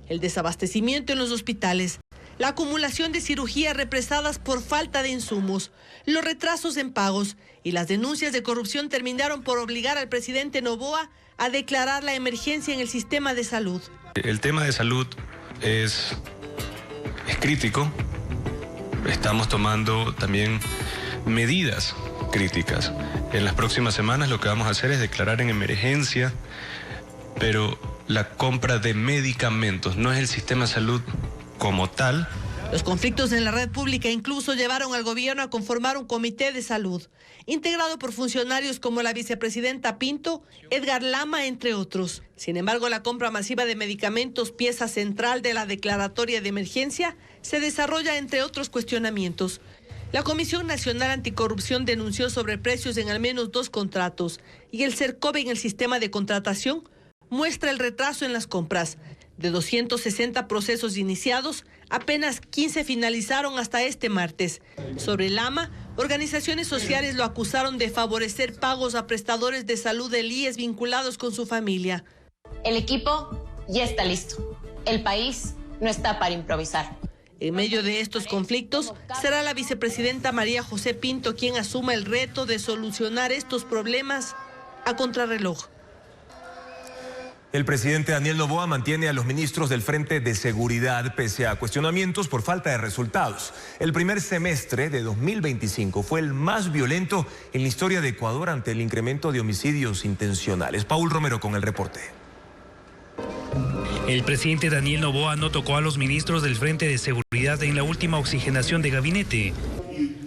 El desabastecimiento en los hospitales, la acumulación de cirugías represadas por falta de insumos, los retrasos en pagos y las denuncias de corrupción terminaron por obligar al presidente Noboa a declarar la emergencia en el sistema de salud. El tema de salud es crítico. Estamos tomando también medidas críticas. En las próximas semanas lo que vamos a hacer es declarar en emergencia, pero la compra de medicamentos, no es el sistema de salud como tal. Los conflictos en la red pública incluso llevaron al gobierno a conformar un comité de salud, integrado por funcionarios como la vicepresidenta Pinto, Edgar Lama, entre otros. Sin embargo, la compra masiva de medicamentos, pieza central de la declaratoria de emergencia, se desarrolla entre otros cuestionamientos. La Comisión Nacional Anticorrupción denunció sobreprecios en al menos 2 contratos y el CERCOV en el sistema de contratación muestra el retraso en las compras. De 260 procesos iniciados, apenas 15 finalizaron hasta este martes. Sobre Lama, organizaciones sociales lo acusaron de favorecer pagos a prestadores de salud del IES vinculados con su familia. El equipo ya está listo. El país no está para improvisar. En medio de estos conflictos, será la vicepresidenta María José Pinto quien asuma el reto de solucionar estos problemas a contrarreloj. El presidente Daniel Noboa mantiene a los ministros del Frente de Seguridad pese a cuestionamientos por falta de resultados. El primer semestre de 2025 fue el más violento en la historia de Ecuador ante el incremento de homicidios intencionales. Paul Romero con el reporte. El presidente Daniel Noboa no tocó a los ministros del Frente de Seguridad en la última oxigenación de gabinete.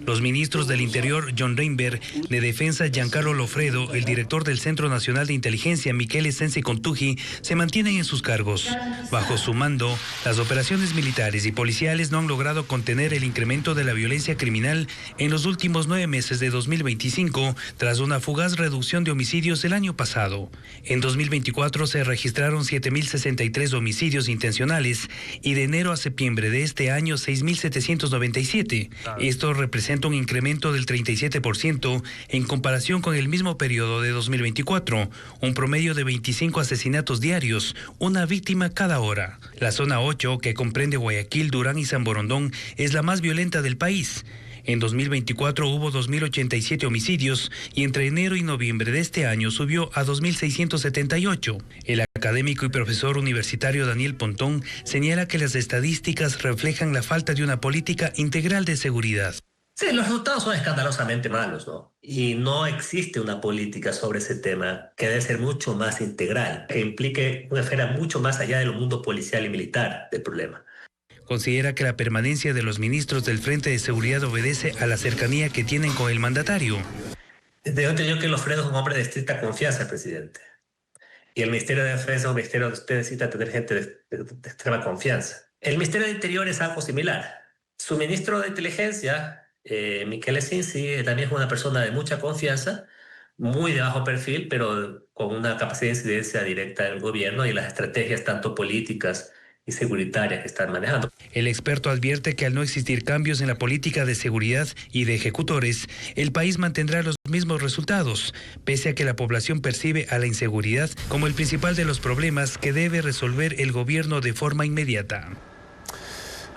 Los ministros del Interior, John Reinberg, de Defensa, Giancarlo Lofredo, el director del Centro Nacional de Inteligencia, Michele Sensi Contugi, se mantienen en sus cargos. Bajo su mando, las operaciones militares y policiales no han logrado contener el incremento de la violencia criminal en los últimos 9 meses de 2025, tras una fugaz reducción de homicidios el año pasado. En 2024 se registraron 7.063 homicidios intencionales y de enero a septiembre de este año 6.797. Esto representa un incremento del 37% en comparación con el mismo periodo de 2024, un promedio de 25 asesinatos diarios, una víctima cada hora. La zona 8, que comprende Guayaquil, Durán y San Borondón, es la más violenta del país. En 2024 hubo 2.087 homicidios y entre enero y noviembre de este año subió a 2.678. El académico y profesor universitario Daniel Pontón señala que las estadísticas reflejan la falta de una política integral de seguridad. Sí, los resultados son escandalosamente malos, ¿no? Y no existe una política sobre ese tema que debe ser mucho más integral, que implique una esfera mucho más allá del mundo policial y militar del problema. Considera que la permanencia de los ministros del Frente de Seguridad obedece a la cercanía que tienen con el mandatario. Tengo entendido que Lofredo es un hombre de estricta confianza del presidente. Y el Ministerio de Defensa es un ministerio donde usted necesita tener gente de extrema confianza. El Ministerio de Interior es algo similar. Su ministro de Inteligencia, Michele Sensi, también es una persona de mucha confianza, muy de bajo perfil, pero con una capacidad de incidencia directa en el gobierno y las estrategias tanto políticas y seguritarias que están manejando. El experto advierte que al no existir cambios en la política de seguridad y de ejecutores, el país mantendrá los mismos resultados, pese a que la población percibe a la inseguridad como el principal de los problemas que debe resolver el gobierno de forma inmediata.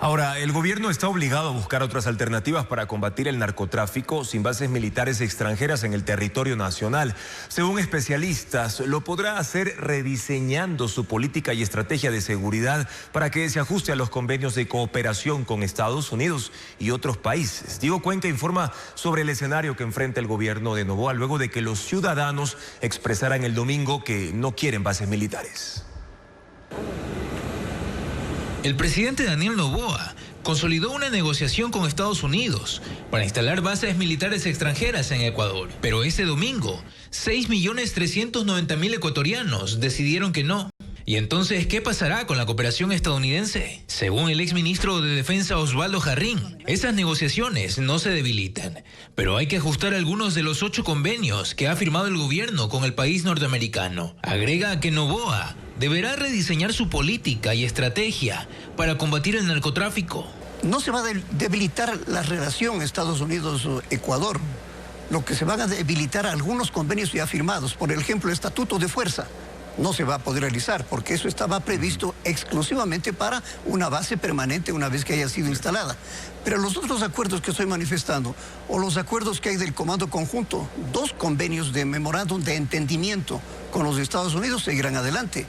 Ahora, el gobierno está obligado a buscar otras alternativas para combatir el narcotráfico sin bases militares extranjeras en el territorio nacional. Según especialistas, lo podrá hacer rediseñando su política y estrategia de seguridad para que se ajuste a los convenios de cooperación con Estados Unidos y otros países. Diego Cuenca informa sobre el escenario que enfrenta el gobierno de Noboa luego de que los ciudadanos expresaran el domingo que no quieren bases militares. El presidente Daniel Noboa consolidó una negociación con Estados Unidos para instalar bases militares extranjeras en Ecuador. Pero ese domingo, 6.390.000 ecuatorianos decidieron que no. ¿Y entonces qué pasará con la cooperación estadounidense? Según el exministro de Defensa Osvaldo Jarrín, esas negociaciones no se debilitan, pero hay que ajustar algunos de los 8 convenios que ha firmado el gobierno con el país norteamericano. Agrega que Noboa deberá rediseñar su política y estrategia para combatir el narcotráfico. No se va a debilitar la relación Estados Unidos-Ecuador. Lo que se van a debilitar algunos convenios ya firmados. Por ejemplo, el Estatuto de Fuerza no se va a poder realizar porque eso estaba previsto exclusivamente para una base permanente una vez que haya sido instalada. Pero los otros acuerdos que estoy manifestando o los acuerdos que hay del Comando Conjunto, 2 convenios de memorándum de entendimiento con los Estados Unidos seguirán adelante.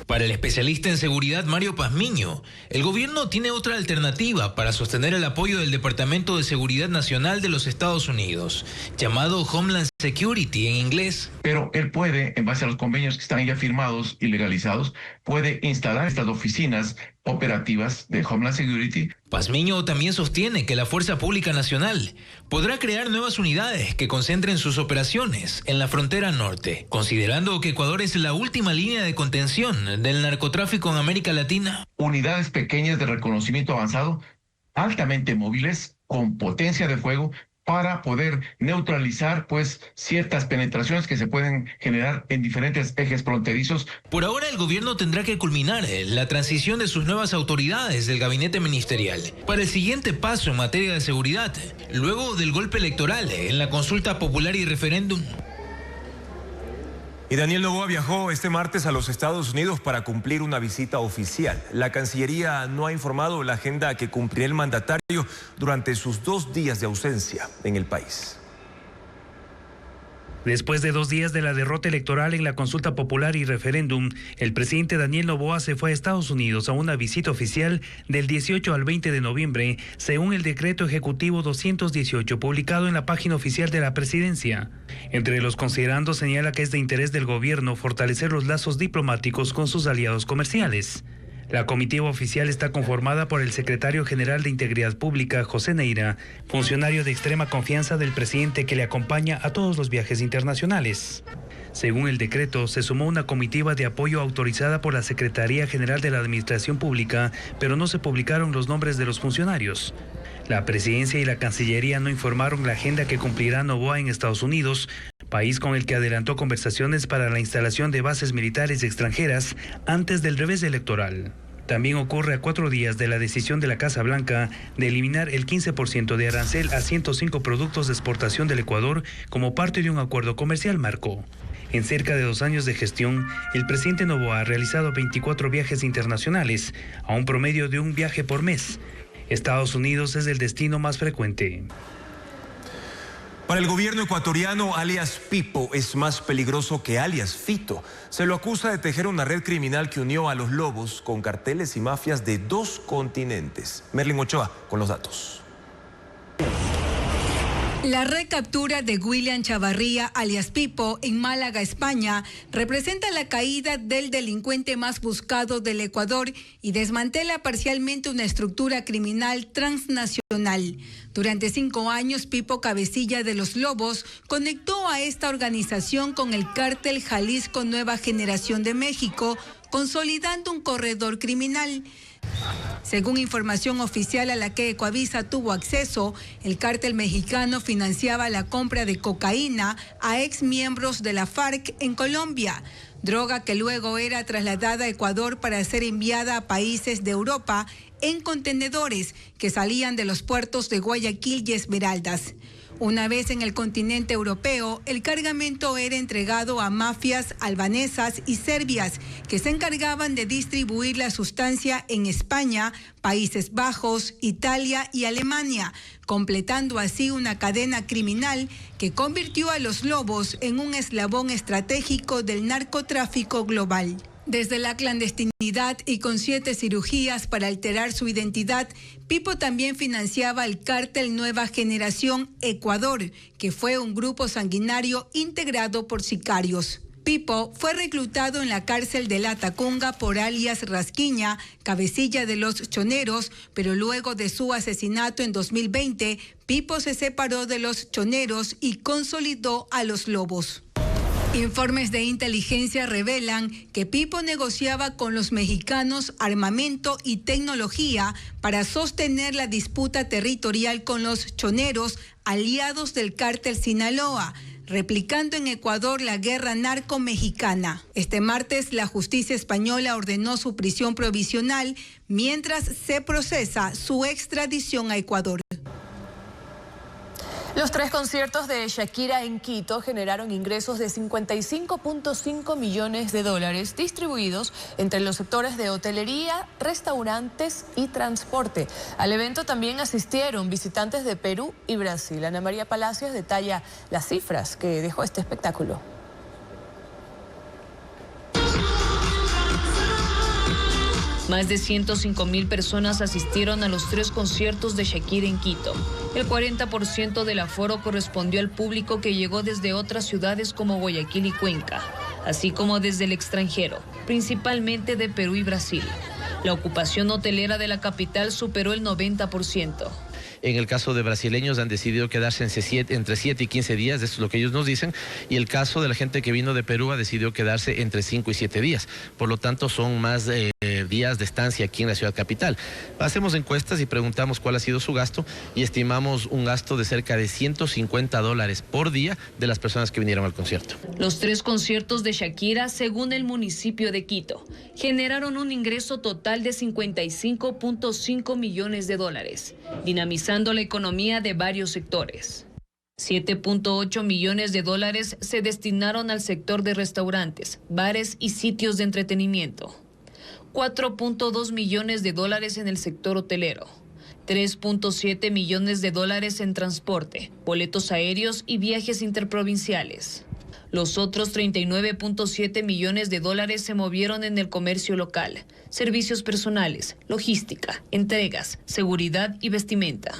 Para el especialista en seguridad Mario Pazmiño, el gobierno tiene otra alternativa para sostener el apoyo del Departamento de Seguridad Nacional de los Estados Unidos, llamado Homeland Security en inglés. Pero él puede, en base a los convenios que están ya firmados y legalizados, puede instalar estas oficinas operativas de Homeland Security. Pazmiño también sostiene que la Fuerza Pública Nacional podrá crear nuevas unidades que concentren sus operaciones en la frontera norte, considerando que Ecuador es la última línea de contención del narcotráfico en América Latina. Unidades pequeñas de reconocimiento avanzado, altamente móviles, con potencia de fuego, para poder neutralizar ciertas penetraciones que se pueden generar en diferentes ejes fronterizos. Por ahora el gobierno tendrá que culminar la transición de sus nuevas autoridades del gabinete ministerial para el siguiente paso en materia de seguridad, luego del golpe electoral en la consulta popular y referéndum. Y Daniel Noboa viajó este martes a los Estados Unidos para cumplir una visita oficial. La Cancillería no ha informado la agenda que cumplirá el mandatario durante sus 2 días de ausencia en el país. Después de 2 días de la derrota electoral en la consulta popular y referéndum, el presidente Daniel Noboa se fue a Estados Unidos a una visita oficial del 18 al 20 de noviembre, según el decreto ejecutivo 218 publicado en la página oficial de la presidencia. Entre los considerandos señala que es de interés del gobierno fortalecer los lazos diplomáticos con sus aliados comerciales. La comitiva oficial está conformada por el secretario general de Integridad Pública, José Neira, funcionario de extrema confianza del presidente que le acompaña a todos los viajes internacionales. Según el decreto, se sumó una comitiva de apoyo autorizada por la Secretaría General de la Administración Pública, pero no se publicaron los nombres de los funcionarios. La Presidencia y la Cancillería no informaron la agenda que cumplirá Noboa en Estados Unidos, país con el que adelantó conversaciones para la instalación de bases militares extranjeras antes del revés electoral. También ocurre a 4 días de la decisión de la Casa Blanca de eliminar el 15% de arancel a 105 productos de exportación del Ecuador como parte de un acuerdo comercial marco. En cerca de 2 años de gestión, el presidente Noboa ha realizado 24 viajes internacionales, a un promedio de un viaje por mes. Estados Unidos es el destino más frecuente. Para el gobierno ecuatoriano, alias Pipo es más peligroso que alias Fito. Se lo acusa de tejer una red criminal que unió a los lobos con carteles y mafias de 2 continentes. Merlin Ochoa con los datos. La recaptura de William Chavarría, alias Pipo, en Málaga, España, representa la caída del delincuente más buscado del Ecuador y desmantela parcialmente una estructura criminal transnacional. Durante 5 años, Pipo, cabecilla de los Lobos, conectó a esta organización con el cártel Jalisco Nueva Generación de México, consolidando un corredor criminal. Según información oficial a la que Ecuavisa tuvo acceso, el cártel mexicano financiaba la compra de cocaína a exmiembros de la FARC en Colombia, droga que luego era trasladada a Ecuador para ser enviada a países de Europa en contenedores que salían de los puertos de Guayaquil y Esmeraldas. Una vez en el continente europeo, el cargamento era entregado a mafias albanesas y serbias que se encargaban de distribuir la sustancia en España, Países Bajos, Italia y Alemania, completando así una cadena criminal que convirtió a los Lobos en un eslabón estratégico del narcotráfico global. Desde la clandestinidad y con 7 cirugías para alterar su identidad, Pipo también financiaba el cártel Nueva Generación Ecuador, que fue un grupo sanguinario integrado por sicarios. Pipo fue reclutado en la cárcel de La Tacunga por alias Rasquiña, cabecilla de los choneros, pero luego de su asesinato en 2020, Pipo se separó de los choneros y consolidó a los Lobos. Informes de inteligencia revelan que Pipo negociaba con los mexicanos armamento y tecnología para sostener la disputa territorial con los choneros, aliados del cártel Sinaloa, replicando en Ecuador la guerra narco-mexicana. Este martes, la justicia española ordenó su prisión provisional mientras se procesa su extradición a Ecuador. Los 3 conciertos de Shakira en Quito generaron ingresos de $55.5 millones distribuidos entre los sectores de hotelería, restaurantes y transporte. Al evento también asistieron visitantes de Perú y Brasil. Ana María Palacios detalla las cifras que dejó este espectáculo. Más de 105.000 personas asistieron a los 3 conciertos de Shakira en Quito. El 40% del aforo correspondió al público que llegó desde otras ciudades como Guayaquil y Cuenca, así como desde el extranjero, principalmente de Perú y Brasil. La ocupación hotelera de la capital superó el 90%. En el caso de brasileños han decidido quedarse entre 7 y 15 días, esto es lo que ellos nos dicen, y el caso de la gente que vino de Perú ha decidido quedarse entre 5 y 7 días. Por lo tanto, son más días de estancia aquí en la ciudad capital. Hacemos encuestas y preguntamos cuál ha sido su gasto y estimamos un gasto de cerca de $150 por día de las personas que vinieron al concierto. Los 3 conciertos de Shakira, según el municipio de Quito, generaron un ingreso total de $55.5 millones, dinamizando la economía de varios sectores. $7.8 millones se destinaron al sector de restaurantes, bares y sitios de entretenimiento. $4.2 millones en el sector hotelero. $3.7 millones en transporte, boletos aéreos y viajes interprovinciales. Los otros $39.7 millones se movieron en el comercio local, servicios personales, logística, entregas, seguridad y vestimenta.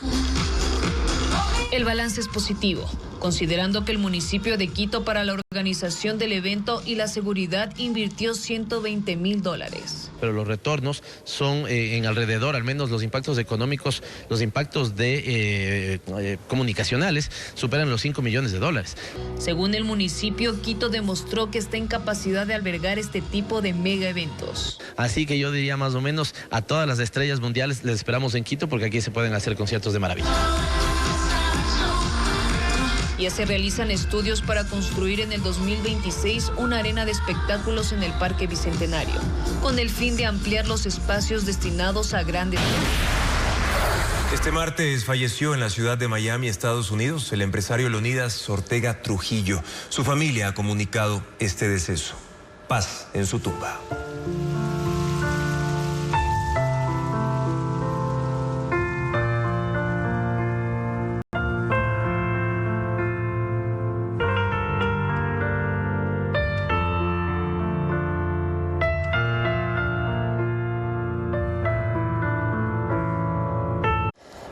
El balance es positivo. considerando que el municipio de Quito para la organización del evento y la seguridad invirtió $120,000. Pero los retornos son en alrededor, al menos los impactos económicos, los impactos comunicacionales superan los $5 millones. Según el municipio, Quito demostró que está en capacidad de albergar este tipo de mega eventos. Así que yo diría más o menos a todas las estrellas mundiales les esperamos en Quito porque aquí se pueden hacer conciertos de maravilla. Ya se realizan estudios para construir en el 2026 una arena de espectáculos en el Parque Bicentenario, con el fin de ampliar los espacios destinados a grandes... Este martes falleció en la ciudad de Miami, Estados Unidos, el empresario Leonidas Ortega Trujillo. Su familia ha comunicado este deceso. Paz en su tumba.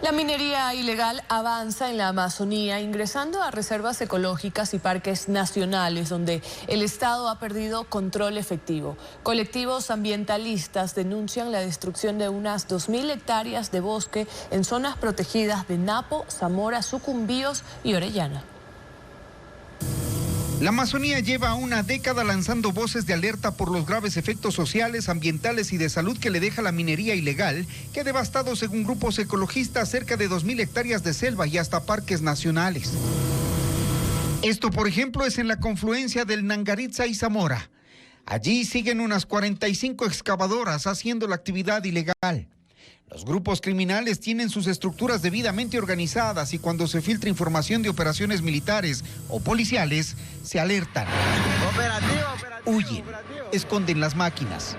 La minería ilegal avanza en la Amazonía, ingresando a reservas ecológicas y parques nacionales, donde el Estado ha perdido control efectivo. Colectivos ambientalistas denuncian la destrucción de unas 2.000 hectáreas de bosque en zonas protegidas de Napo, Zamora, Sucumbíos y Orellana. La Amazonía lleva una década lanzando voces de alerta por los graves efectos sociales, ambientales y de salud que le deja la minería ilegal, que ha devastado, según grupos ecologistas, cerca de 2.000 hectáreas de selva y hasta parques nacionales. Esto, por ejemplo, es en la confluencia del Nangaritza y Zamora. Allí siguen unas 45 excavadoras haciendo la actividad ilegal. Los grupos criminales tienen sus estructuras debidamente organizadas y cuando se filtra información de operaciones militares o policiales, se alertan. Huyen, esconden las máquinas.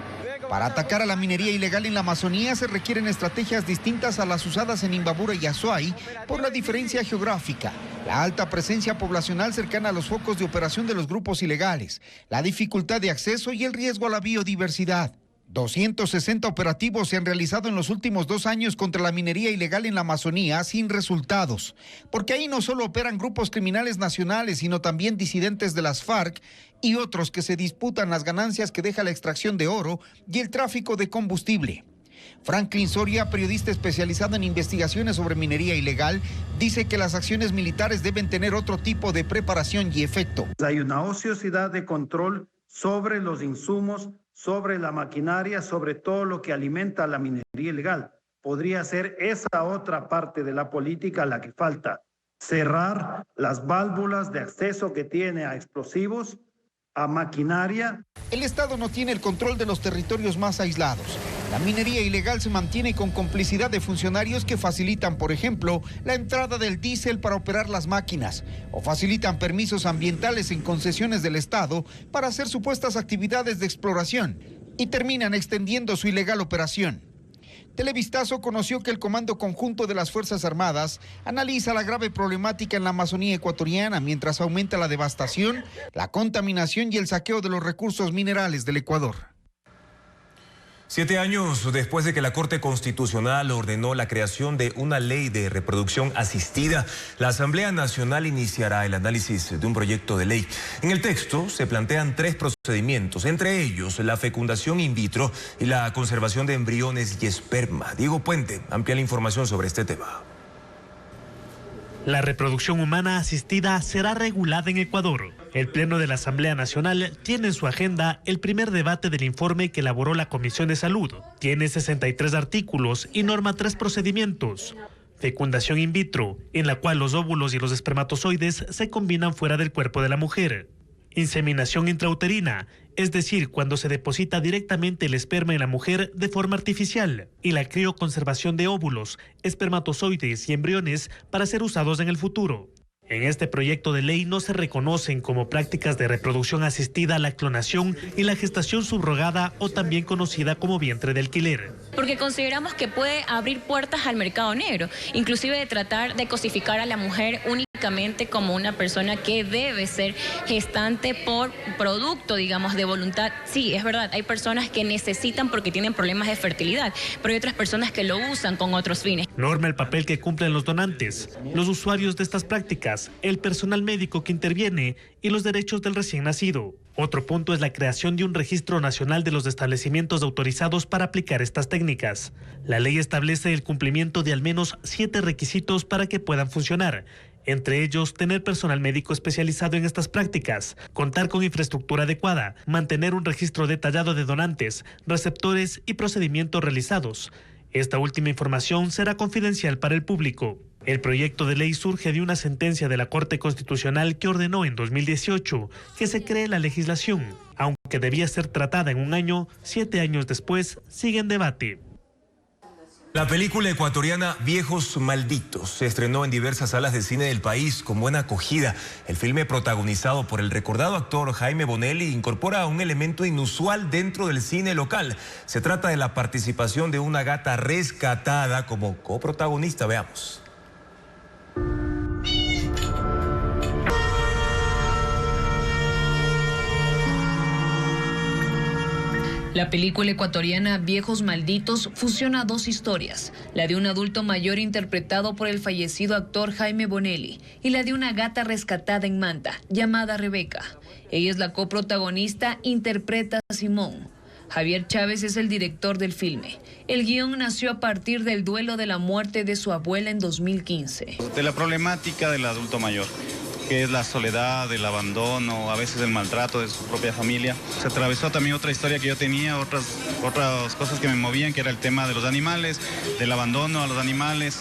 Para atacar a la minería ilegal en la Amazonía se requieren estrategias distintas a las usadas en Imbabura y Azuay por la diferencia geográfica, la alta presencia poblacional cercana a los focos de operación de los grupos ilegales, la dificultad de acceso y el riesgo a la biodiversidad. 260 operativos se han realizado en los últimos 2 años contra la minería ilegal en la Amazonía sin resultados, porque ahí no solo operan grupos criminales nacionales, sino también disidentes de las FARC y otros que se disputan las ganancias que deja la extracción de oro y el tráfico de combustible. Franklin Soria, periodista especializado en investigaciones sobre minería ilegal, dice que las acciones militares deben tener otro tipo de preparación y efecto. Hay una ociosidad de control sobre los insumos, sobre la maquinaria, sobre todo lo que alimenta la minería ilegal. Podría ser esa otra parte de la política la que falta. Cerrar las válvulas de acceso que tiene a explosivos, a maquinaria. El Estado no tiene el control de los territorios más aislados. La minería ilegal se mantiene con complicidad de funcionarios que facilitan, por ejemplo, la entrada del diésel para operar las máquinas o facilitan permisos ambientales en concesiones del Estado para hacer supuestas actividades de exploración y terminan extendiendo su ilegal operación. Televistazo conoció que el Comando Conjunto de las Fuerzas Armadas analiza la grave problemática en la Amazonía ecuatoriana mientras aumenta la devastación, la contaminación y el saqueo de los recursos minerales del Ecuador. 7 años después de que la Corte Constitucional ordenó la creación de una ley de reproducción asistida, la Asamblea Nacional iniciará el análisis de un proyecto de ley. En el texto se plantean 3 procedimientos, entre ellos la fecundación in vitro y la conservación de embriones y esperma. Diego Puente amplía la información sobre este tema. La reproducción humana asistida será regulada en Ecuador. El Pleno de la Asamblea Nacional tiene en su agenda el primer debate del informe que elaboró la Comisión de Salud. Tiene 63 artículos y norma 3 procedimientos. Fecundación in vitro, en la cual los óvulos y los espermatozoides se combinan fuera del cuerpo de la mujer. Inseminación intrauterina, es decir, cuando se deposita directamente el esperma en la mujer de forma artificial, y la crioconservación de óvulos, espermatozoides y embriones para ser usados en el futuro. En este proyecto de ley no se reconocen como prácticas de reproducción asistida la clonación y la gestación subrogada o también conocida como vientre de alquiler. Porque consideramos que puede abrir puertas al mercado negro, inclusive de tratar de cosificar a la mujer únicamente como una persona que debe ser gestante por producto, digamos, de voluntad. Sí, es verdad, hay personas que necesitan porque tienen problemas de fertilidad, pero hay otras personas que lo usan con otros fines. Norma el papel que cumplen los donantes, los usuarios de estas prácticas, el personal médico que interviene y los derechos del recién nacido. Otro punto es la creación de un registro nacional de los establecimientos autorizados para aplicar estas técnicas. La ley establece el cumplimiento de al menos 7 requisitos para que puedan funcionar. Entre ellos, tener personal médico especializado en estas prácticas, contar con infraestructura adecuada, mantener un registro detallado de donantes, receptores y procedimientos realizados. Esta última información será confidencial para el público. El proyecto de ley surge de una sentencia de la Corte Constitucional que ordenó en 2018 que se cree la legislación. Aunque debía ser tratada en un año, 7 años después sigue en debate. La película ecuatoriana Viejos Malditos se estrenó en diversas salas de cine del país con buena acogida. El filme, protagonizado por el recordado actor Jaime Bonelli, incorpora un elemento inusual dentro del cine local. Se trata de la participación de una gata rescatada como coprotagonista. Veamos. La película ecuatoriana Viejos Malditos fusiona 2 historias, la de un adulto mayor interpretado por el fallecido actor Jaime Bonelli y la de una gata rescatada en Manta, llamada Rebeca. Ella es la coprotagonista, interpreta a Simón. Javier Chávez es el director del filme. El guión nació a partir del duelo de la muerte de su abuela en 2015. De la problemática del adulto mayor, que es la soledad, el abandono, a veces el maltrato de su propia familia. Se atravesó también otra historia que yo tenía, otras cosas que me movían, que era el tema de los animales, del abandono a los animales.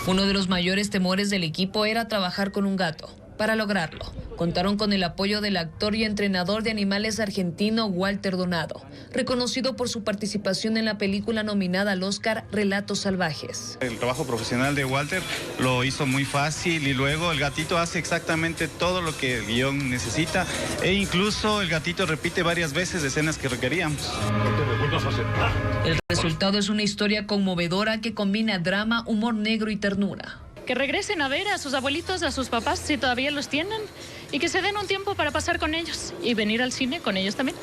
Uno de los mayores temores del equipo era trabajar con un gato. Para lograrlo, contaron con el apoyo del actor y entrenador de animales argentino Walter Donado, reconocido por su participación en la película nominada al Oscar Relatos Salvajes. El trabajo profesional de Walter lo hizo muy fácil y luego el gatito hace exactamente todo lo que el guión necesita e incluso el gatito repite varias veces escenas que requeríamos. El resultado es una historia conmovedora que combina drama, humor negro y ternura. Que regresen a ver a sus abuelitos, a sus papás, si todavía los tienen, y que se den un tiempo para pasar con ellos y venir al cine con ellos también.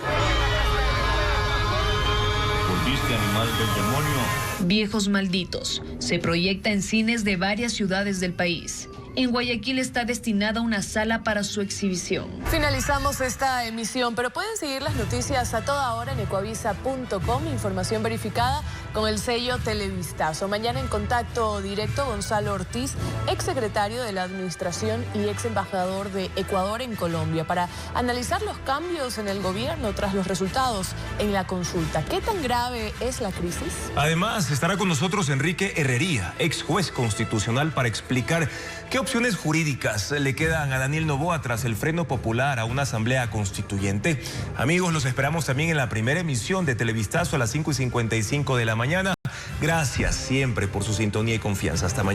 ¿Volviste animal del demonio? Viejos Malditos se proyecta en cines de varias ciudades del país. En Guayaquil está destinada una sala para su exhibición. Finalizamos esta emisión, pero pueden seguir las noticias a toda hora en ecuavisa.com, información verificada con el sello Televistazo. Mañana en contacto directo Gonzalo Ortiz, exsecretario de la Administración y ex embajador de Ecuador en Colombia, para analizar los cambios en el gobierno tras los resultados en la consulta. ¿Qué tan grave es la crisis? Además, estará con nosotros Enrique Herrería, ex juez constitucional, para explicar qué opciones jurídicas le quedan a Daniel Noboa tras el freno popular a una asamblea constituyente. Amigos, los esperamos también en la primera emisión de Televistazo a las 5:55 de la mañana. Gracias siempre por su sintonía y confianza. Hasta mañana.